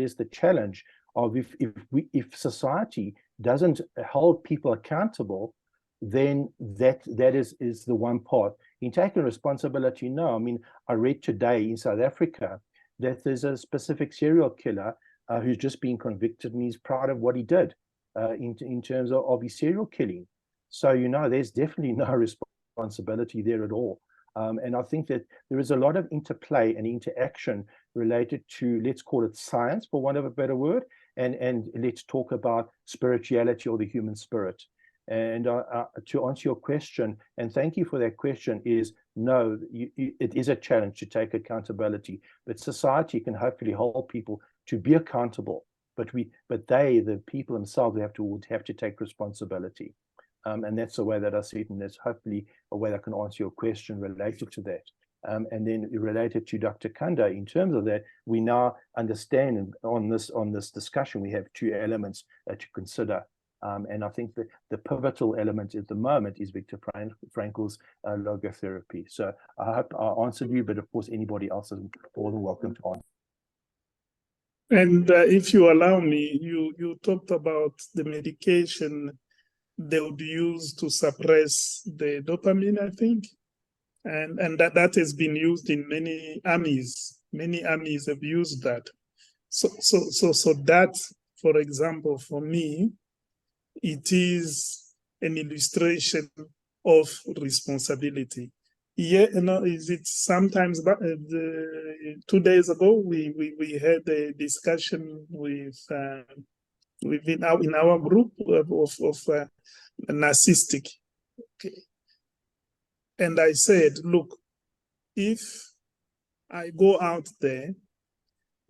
is the challenge of if society doesn't hold people accountable, then that is the one part. In taking responsibility, no. I mean, I read today in South Africa that there's a specific serial killer who's just been convicted, and he's proud of what he did in terms of his serial killing. So, there's definitely no responsibility there at all. And I think that there is a lot of interplay and interaction related to, let's call it science, for want of a better word, and let's talk about spirituality or the human spirit. And to answer your question, and thank you for that question, is no, it is a challenge to take accountability, but society can hopefully hold people to be accountable. But the people themselves, have to take responsibility. And that's the way that I see it, and that's hopefully a way that I can answer your question related to that. And then related to Dr. Kanda, in terms of that, we now understand on this discussion, we have two elements to consider. And I think that the pivotal element at the moment is Viktor Frankl's logotherapy. So I hope I answered you, but of course, anybody else is more than welcome to answer. And if you allow me, you talked about the medication they would use to suppress the dopamine, I think. And that has been used in many armies. Many armies have used that. So that, for example, for me, it is an illustration of responsibility. Yeah, is it sometimes? 2 days ago, we had a discussion in our group of narcissistic. Okay. And I said, look, if I go out there,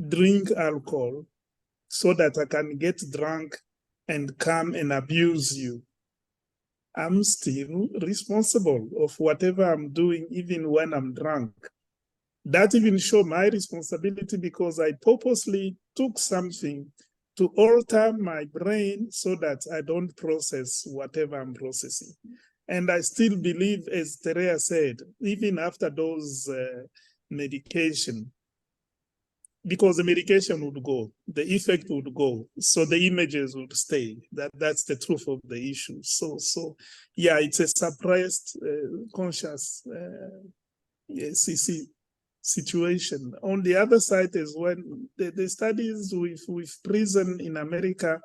drink alcohol so that I can get drunk and come and abuse you, I'm still responsible of whatever I'm doing, even when I'm drunk. That even shows my responsibility because I purposely took something to alter my brain so that I don't process whatever I'm processing. And I still believe, as Terea said, even after those medication, because the medication would go, the effect would go, so the images would stay. That's the truth of the issue. So yeah, it's a suppressed conscious situation. On the other side as well, the studies with prison in America,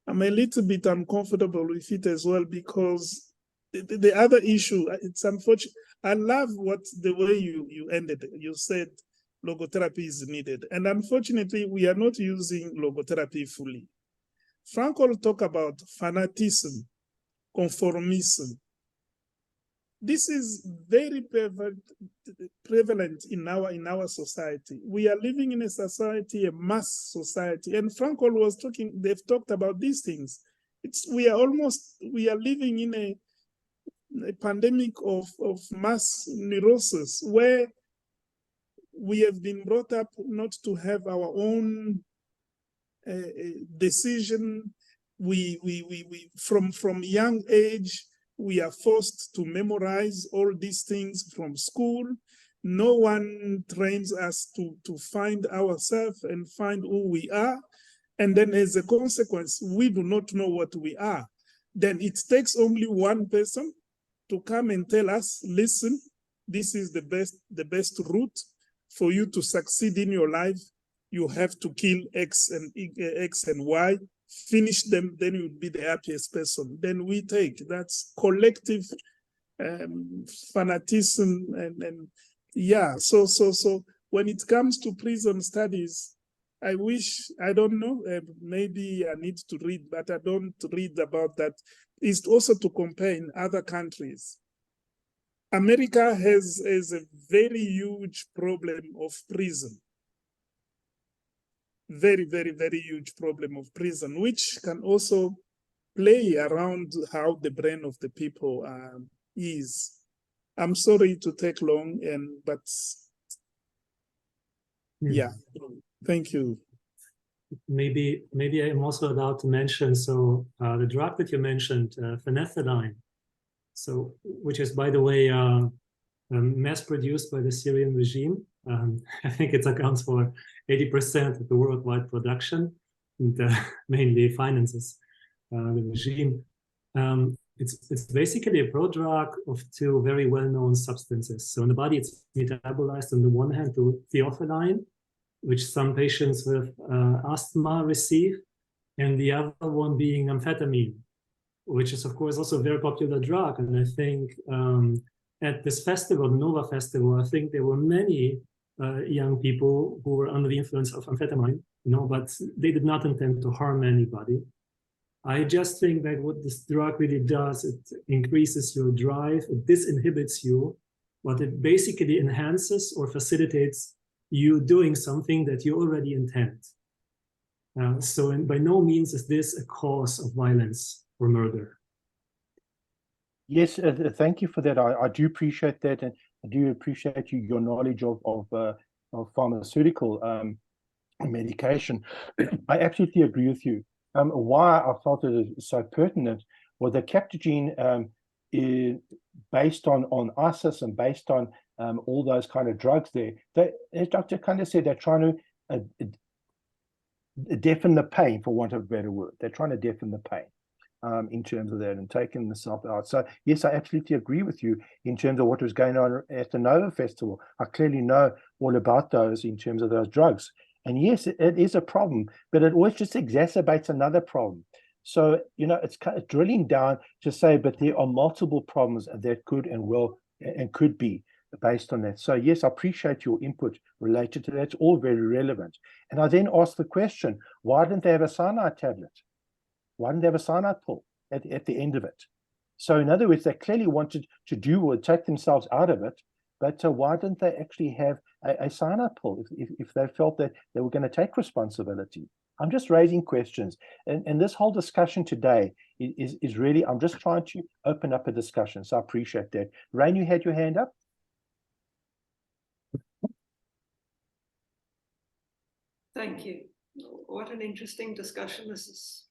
I'm a little bit uncomfortable with it as well, because the other issue, it's unfortunate. I love the way you ended. You said logotherapy is needed. And unfortunately, we are not using logotherapy fully. Frankl talk about fanatism, conformism. This is very prevalent in our society. We are living in a society, a mass society. And Frankl was talking, they've talked about these things. We are living in a pandemic of mass neurosis, where we have been brought up not to have our own decision. From young age, we are forced to memorize all these things from school. No one trains us to find ourselves and find who we are. And then as a consequence, we do not know what we are. Then it takes only one person to come and tell us, listen, this is the best route for you to succeed in your life. You have to kill X and Y, finish them, then you'll be the happiest person. Then we take, that's collective fanatism and yeah. So when it comes to prison studies, I don't know, maybe I need to read, but I don't read about that. It's also to compare in other countries. America has a very huge problem of prison. Very, very, very huge problem of prison, which can also play around how the brain of the people is. I'm sorry to take long, but yeah, thank you. Maybe I'm also allowed to mention, so the drug that you mentioned, phenethylene, so which is, by the way, mass produced by the Syrian regime. I think it accounts for 80% of the worldwide production, and mainly finances the regime. It's basically a prodrug of two very well-known substances. So in the body, it's metabolized on the one hand to theophylline, which some patients with asthma receive, and the other one being amphetamine, which is of course also a very popular drug. And I think at this festival, the Nova Festival, I think there were many young people who were under the influence of amphetamine, but they did not intend to harm anybody. I just think that what this drug really does, it increases your drive, it disinhibits you, but it basically enhances or facilitates you doing something that you already intend. So by no means is this a cause of violence or murder. Yes, thank you for that. I do appreciate that, and I do appreciate your knowledge of pharmaceutical medication. I absolutely agree with you. Why I felt it is so pertinent was that captogene is based on ISIS and based on all those kind of drugs there. As Dr. Kanda said, they're trying to deafen the pain, for want of a better word. They're trying to deafen the pain in terms of that and taking the self out. So yes, I absolutely agree with you in terms of what was going on at the Nova Festival. I clearly know all about those in terms of those drugs. And yes, it is a problem, but it always just exacerbates another problem. So, it's kind of drilling down to say, but there are multiple problems that could and will and could be based on that. So yes, I appreciate your input related to that. It's all very relevant. And I then asked the question, why didn't they have a cyanide tablet? Why didn't they have a cyanide pill at the end of it? So in other words, they clearly wanted to do or take themselves out of it, but why didn't they actually have a cyanide pill if they felt that they were going to take responsibility? I'm just raising questions. And this whole discussion today is really, I'm just trying to open up a discussion. So I appreciate that. Rain, you had your hand up? Thank you. What an interesting discussion this is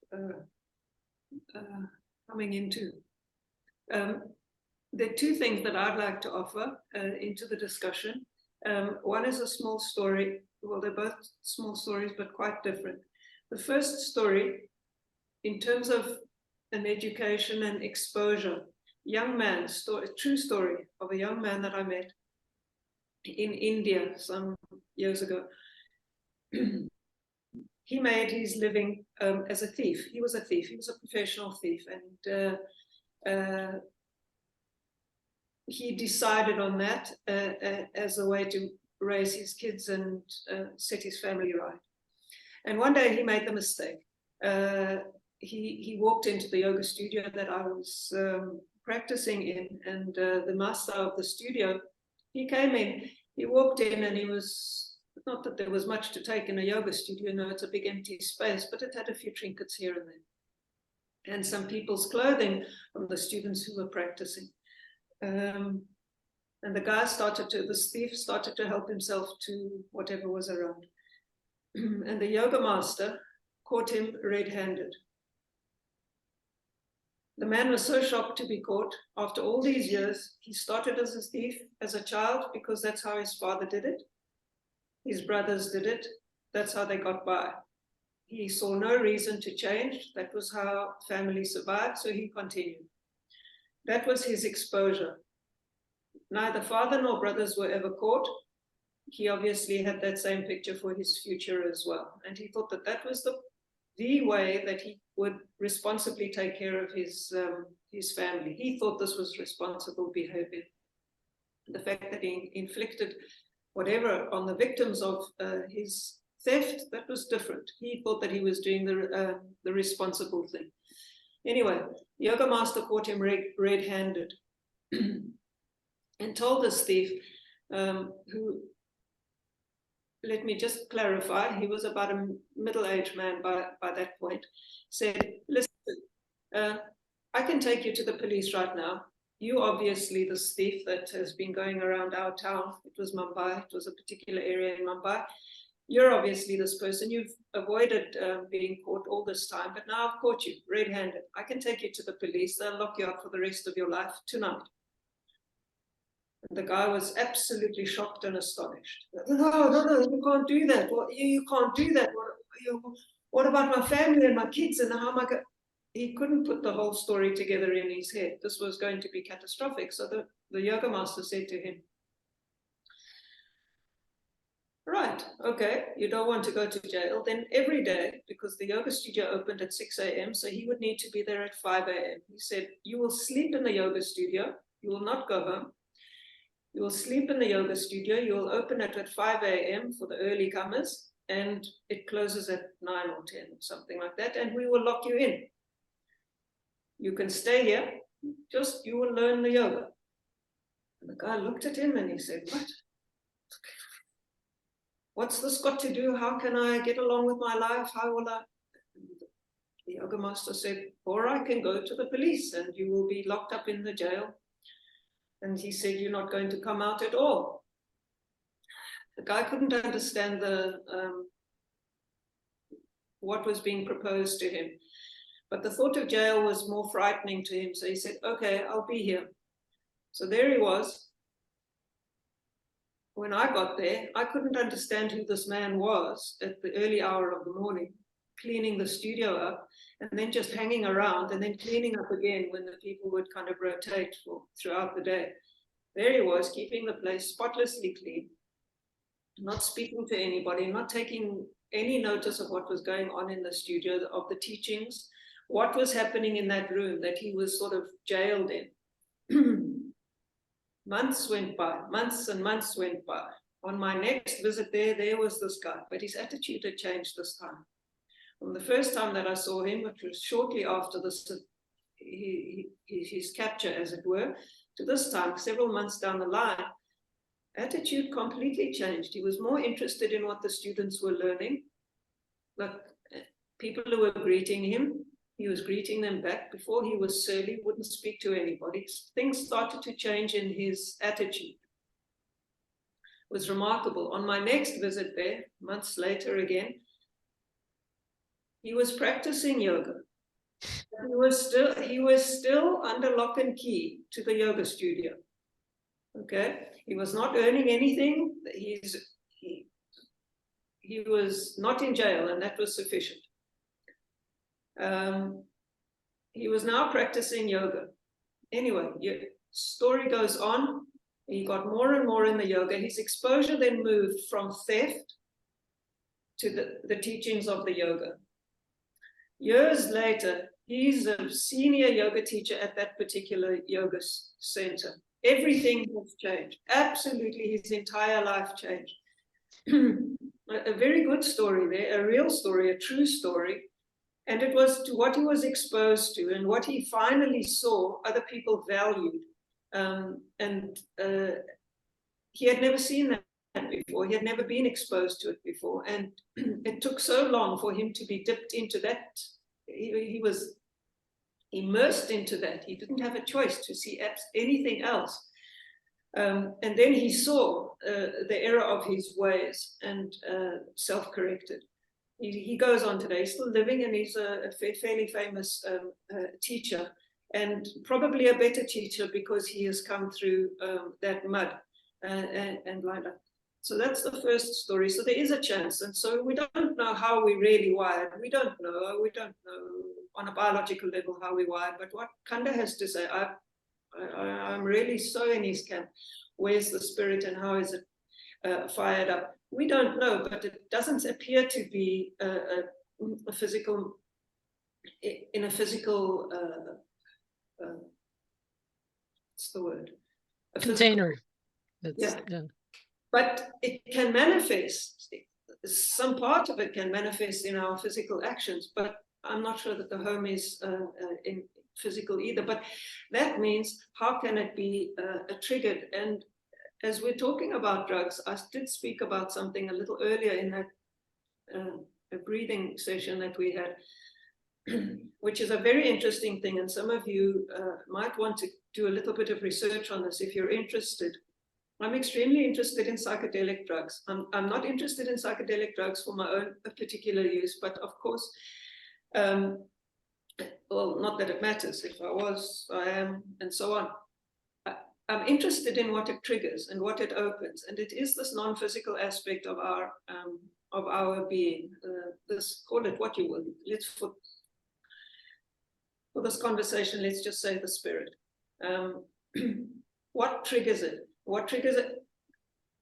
coming into. There are two things that I'd like to offer into the discussion. One is a small story. Well, they're both small stories, but quite different. The first story, in terms of an education and exposure, true story of a young man that I met in India some years ago. He made his living as a thief. He was a thief. He was a professional thief, and he decided on that as a way to raise his kids and set his family right. And one day he made the mistake. He walked into the yoga studio that I was practicing in, and the master of the studio, he came in, he walked in, and he was, not that there was much to take in a yoga studio, no, it's a big empty space, but it had a few trinkets here and there, and some people's clothing from the students who were practicing. And the guy the thief started to help himself to whatever was around. And the yoga master caught him red-handed. The man was so shocked to be caught. After all these years, he started as a thief as a child because that's how his father did it. His brothers did it. That's how they got by. He saw no reason to change. That was how family survived, so he continued. That was his exposure. Neither father nor brothers were ever caught. He obviously had that same picture for his future as well. And he thought that that was the way that he would responsibly take care of his family. He thought this was responsible behavior. The fact that he inflicted whatever on the victims of his theft, that was different. He thought that he was doing the responsible thing. Anyway, the yoga master caught him red-handed and told this thief, who, let me just clarify, he was about a middle-aged man by that point, said, listen, I can take you to the police right now. You obviously this thief that has been going around our town. It was Mumbai. It was a particular area in Mumbai. You're obviously this person. You've avoided being caught all this time, but now I've caught you red-handed. I can take you to the police. They'll lock you up for the rest of your life tonight. And the guy was absolutely shocked and astonished. No, you can't do that. You can't do that. What about my family and my kids, and how am I going? He couldn't put the whole story together in his head. This was going to be catastrophic. So the yoga master said to him, right, okay, you don't want to go to jail. Then every day, because the yoga studio opened at 6 a.m., so he would need to be there at 5 a.m. He said, you will sleep in the yoga studio. You will not go home. You will sleep in the yoga studio. You will open it at 5 a.m. for the early comers, and it closes at 9 or 10 or something like that, and we will lock you in. You can stay here, just you will learn the yoga. And the guy looked at him and he said, what? What's this got to do? How can I get along with my life? How will I? And the yoga master said, or I can go to the police and you will be locked up in the jail. And he said, you're not going to come out at all. The guy couldn't understand what was being proposed to him. But the thought of jail was more frightening to him. So he said, okay, I'll be here. So there he was. When I got there, I couldn't understand who this man was at the early hour of the morning, cleaning the studio up and then just hanging around and then cleaning up again when the people would kind of rotate throughout the day. There he was, keeping the place spotlessly clean, not speaking to anybody, not taking any notice of what was going on in the studio, of the teachings, what was happening in that room that he was sort of jailed in. Months went by, months and months went by. On my next visit there was this guy, but his attitude had changed this time. From the first time that I saw him, which was shortly after this, his capture, as it were, to this time, several months down the line, attitude completely changed. He was more interested in what the students were learning. Like people who were greeting him, he was greeting them back. Before, he was surly, wouldn't speak to anybody. Things started to change in his attitude. It was remarkable. On my next visit there, months later again, he was practicing yoga. He was still under lock and key to the yoga studio. Okay, he was not earning anything. He was not in jail, and that was sufficient. He was now practicing yoga. Anyway, story goes on. He got more and more in the yoga. His exposure then moved from theft to the teachings of the yoga. Years later, he's a senior yoga teacher at that particular yoga center. Everything has changed. Absolutely, his entire life changed. A very good story there, a real story, a true story. And it was to what he was exposed to and what he finally saw other people valued. He had never seen that before. He had never been exposed to it before. And it took so long for him to be dipped into that. He was immersed into that. He didn't have a choice to see anything else. And then he saw the error of his ways and self-corrected. He goes on today, he's still living, and he's a fairly famous teacher, and probably a better teacher because he has come through that mud and lined up. So that's the first story. So there is a chance. And so we don't know how we really wired. We don't know on a biological level how we wired. But what Kanda has to say, I'm really so in his camp. Where's the spirit and how is it fired up? We don't know, but it doesn't appear to be a physical, in a physical, what's the word? A container. Yeah. But it can manifest, some part of it can manifest in our physical actions, but I'm not sure that the home is in physical either. But that means, how can it be triggered? And as we're talking about drugs, I did speak about something a little earlier in that a breathing session that we had, which is a very interesting thing. And some of you might want to do a little bit of research on this if you're interested. I'm extremely interested in psychedelic drugs. I'm not interested in psychedelic drugs for my own particular use, but of course, well, not that it matters. If I was, I am, and so on. I'm interested in what it triggers and what it opens, and it is this non-physical aspect of our being. This, call it what you will. Let's for this conversation, let's just say the spirit. What triggers it? What triggers it?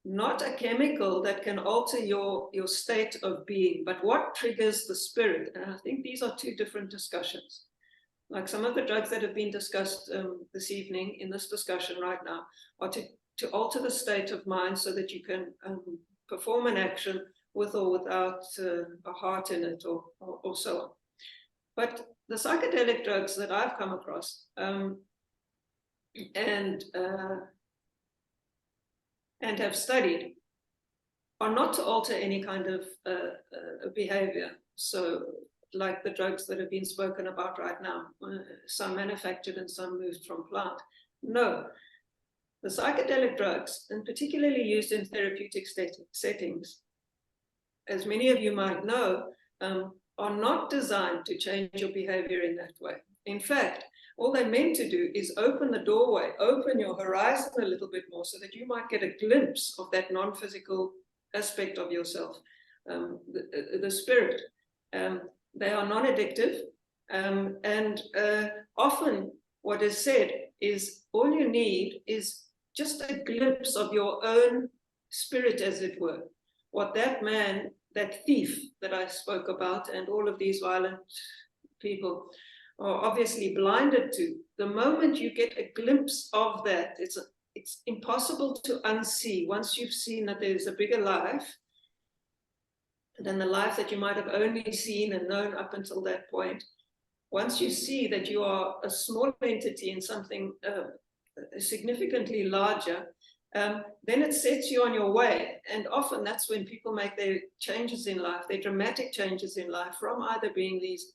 Not a chemical that can alter your state of being, but what triggers the spirit? And I think these are two different discussions. Like some of the drugs that have been discussed this evening in this discussion right now are to alter the state of mind so that you can perform an action with or without a heart in it or so on. But the psychedelic drugs that I've come across and have studied are not to alter any kind of behavior. So like the drugs that have been spoken about right now, some manufactured and some moved from plant. No, the psychedelic drugs, and particularly used in therapeutic settings, as many of you might know, are not designed to change your behavior in that way. In fact, all they're meant to do is open the doorway, open your horizon a little bit more so that you might get a glimpse of that non-physical aspect of yourself, the spirit. They are non-addictive, and often what is said is all you need is just a glimpse of your own spirit, as it were. What that man, that thief that I spoke about, and all of these violent people are obviously blinded to. The moment you get a glimpse of that, it's impossible to unsee. Once you've seen that there's a bigger life than the life that you might have only seen and known up until that point, once you see that you are a small entity in something significantly larger, then it sets you on your way. And often that's when people make their changes in life, their dramatic changes in life, from either being these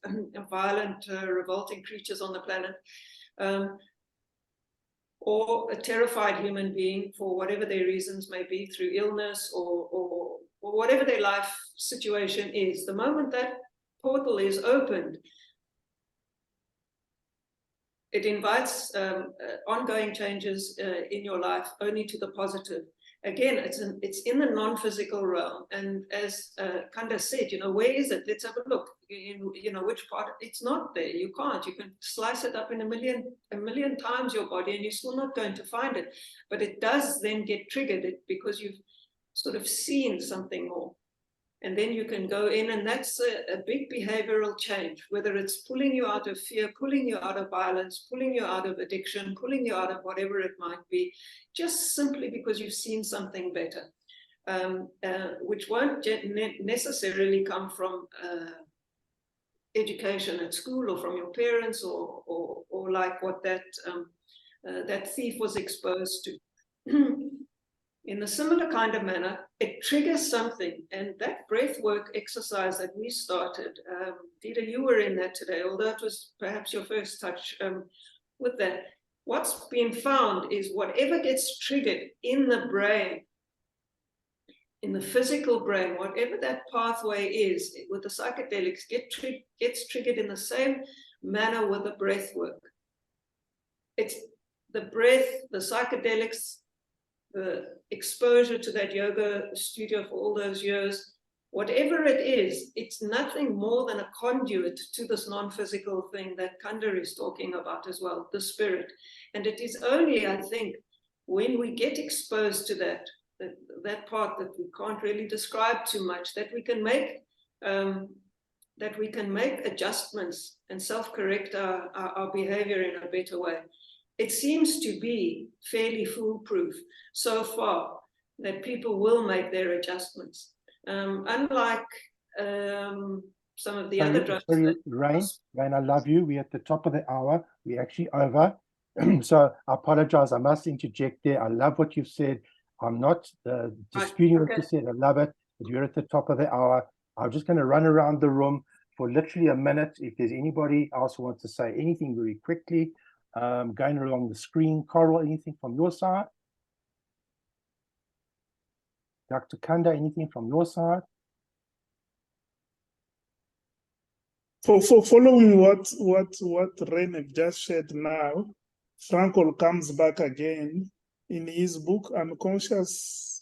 violent, revolting creatures on the planet, or a terrified human being for whatever their reasons may be, through illness or whatever their life situation is. The moment that portal is opened, it invites ongoing changes in your life, only to the positive. Again, it's in the non-physical realm. And as Kanda said, where is it? Let's have a look. Which part? It's not there. You can't. You can slice it up in a million times your body, and you're still not going to find it. But it does then get triggered because you've sort of seen something more. And then you can go in, and that's a big behavioral change, whether it's pulling you out of fear, pulling you out of violence, pulling you out of addiction, pulling you out of whatever it might be, just simply because you've seen something better, which won't necessarily come from education at school or from your parents or like what that thief was exposed to. In a similar kind of manner, it triggers something. And that breath work exercise that we started, Dita, you were in that today, although it was perhaps your first touch with that. What's been found is whatever gets triggered in the brain, in the physical brain, whatever that pathway is with the psychedelics gets triggered in the same manner with the breath work. It's the breath, the psychedelics, the exposure to that yoga studio for all those years, whatever it is, it's nothing more than a conduit to this non-physical thing that Kanda is talking about as well, the spirit. And it is only, I think, when we get exposed to that part that we can't really describe too much, that we can make adjustments and self-correct our behavior in a better way. It seems to be fairly foolproof so far that people will make their adjustments. Unlike some of the other drugs. Sorry, Rain, I love you. We're at the top of the hour. We're actually over. So I apologize. I must interject there. I love what you've said. I'm not disputing what you said. I love it. But you're at the top of the hour. I'm just going to run around the room for literally a minute. If there's anybody else who wants to say anything very quickly, going along the screen. Coral, anything from your side? Dr. Kanda, anything from your side? For following what Ren just shared now, Frankl comes back again in his book, Unconscious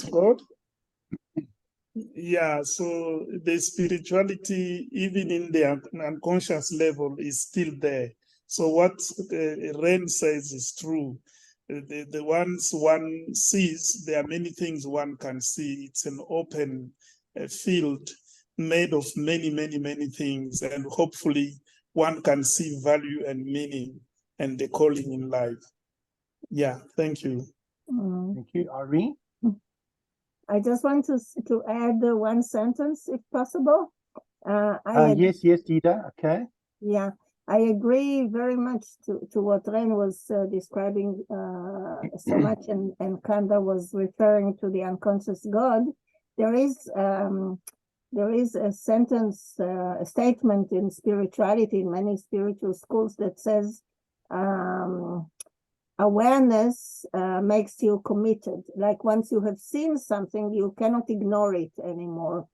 God. Yeah, so the spirituality, even in the unconscious level, is still there. So what Ren says is true. The ones one sees, there are many things one can see. It's an open field made of many, many, many things. And hopefully one can see value and meaning and the calling in life. Yeah, thank you. Thank you. Irene? I just want to add one sentence, if possible. Yes, Dita. Okay. Yeah, I agree very much to what Ren was describing so much, and Kanda was referring to the unconscious God. There is a sentence, a statement in spirituality, in many spiritual schools, that says awareness makes you committed. Like once you have seen something, you cannot ignore it anymore.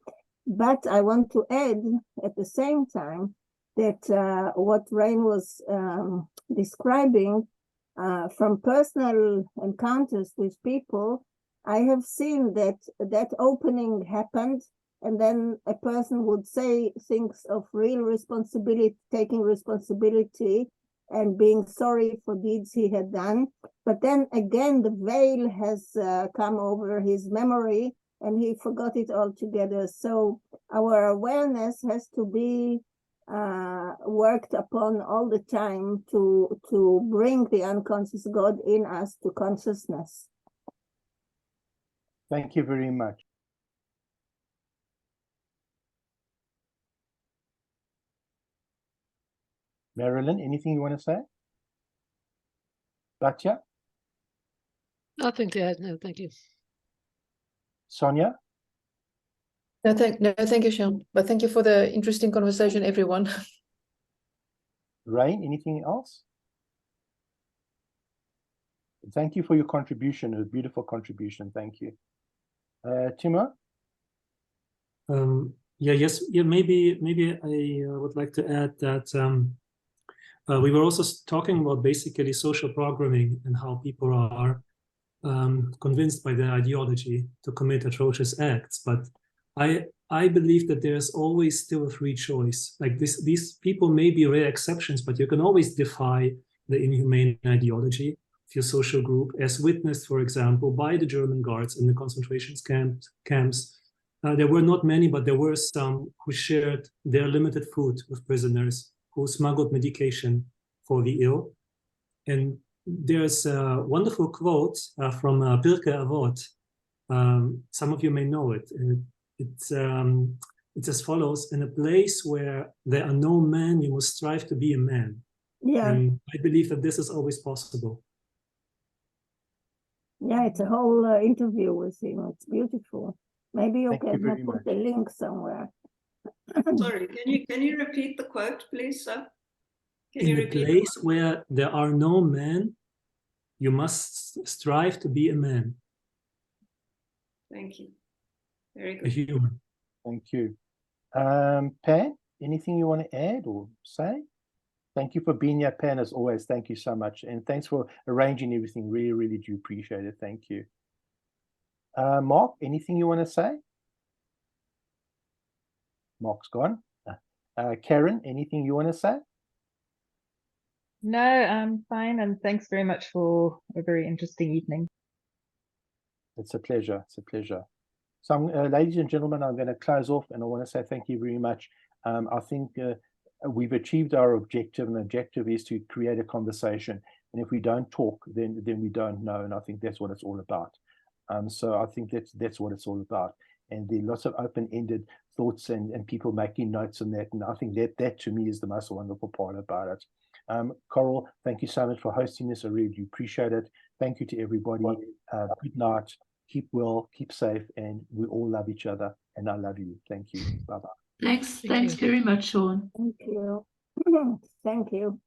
But I want to add at the same time that what Rain was describing from personal encounters with people, I have seen that opening happened, and then a person would say things of real responsibility, taking responsibility and being sorry for deeds he had done. But then again, the veil has come over his memory and he forgot it altogether. So our awareness has to be worked upon all the time to bring the unconscious God in us to consciousness. Thank you very much. Marilyn, anything you want to say? Batya? Nothing to add. No, thank you. Sonia? No, thank you, Sean. But thank you for the interesting conversation, everyone. Rain, anything else? Thank you for your contribution. A beautiful contribution. Thank you. Timo? Maybe I would like to add that we were also talking about basically social programming and how people are convinced by their ideology to commit atrocious acts. But I believe that there's always still a free choice. Like these people may be rare exceptions, but you can always defy the inhumane ideology of your social group, as witnessed, for example, by the German guards in the concentration camps there were not many, but there were some who shared their limited food with prisoners, who smuggled medication for the ill. And there's a wonderful quote from Pirkei Avot. Some of you may know it. It's as follows: in a place where there are no men, you must strive to be a man. Yeah. And I believe that this is always possible. Yeah, it's a whole interview with him. It's beautiful. Maybe you Thank you can very put much. the link somewhere. Sorry, can you repeat the quote, please, sir? Can you In a repeat? place where there are no men, you must strive to be a man, Thank you. Very a good. human. Thank you. Pan, anything you want to add or say? Thank you for being here, Pan, as always. Thank you so much. And thanks for arranging everything. Really, really do appreciate it. Thank you. Mark, anything you want to say? Mark's gone. Karen, anything you want to say? No, I'm fine, and thanks very much for a very interesting evening. It's a pleasure. It's a pleasure. So, ladies and gentlemen, I'm going to close off, and I want to say thank you very much. I think we've achieved our objective, and the objective is to create a conversation. And if we don't talk, then we don't know. And I think that's what it's all about. So I think that's what it's all about. And there are lots of open-ended thoughts and people making notes on that. And I think that to me is the most wonderful part about it. Coral, thank you so much for hosting this. I really do appreciate it. Thank you to everybody. Good night. Keep well, keep safe, and we all love each other. And I love you. Thank you. Bye-bye. Thanks very much, Sean. Thank you. Thank you.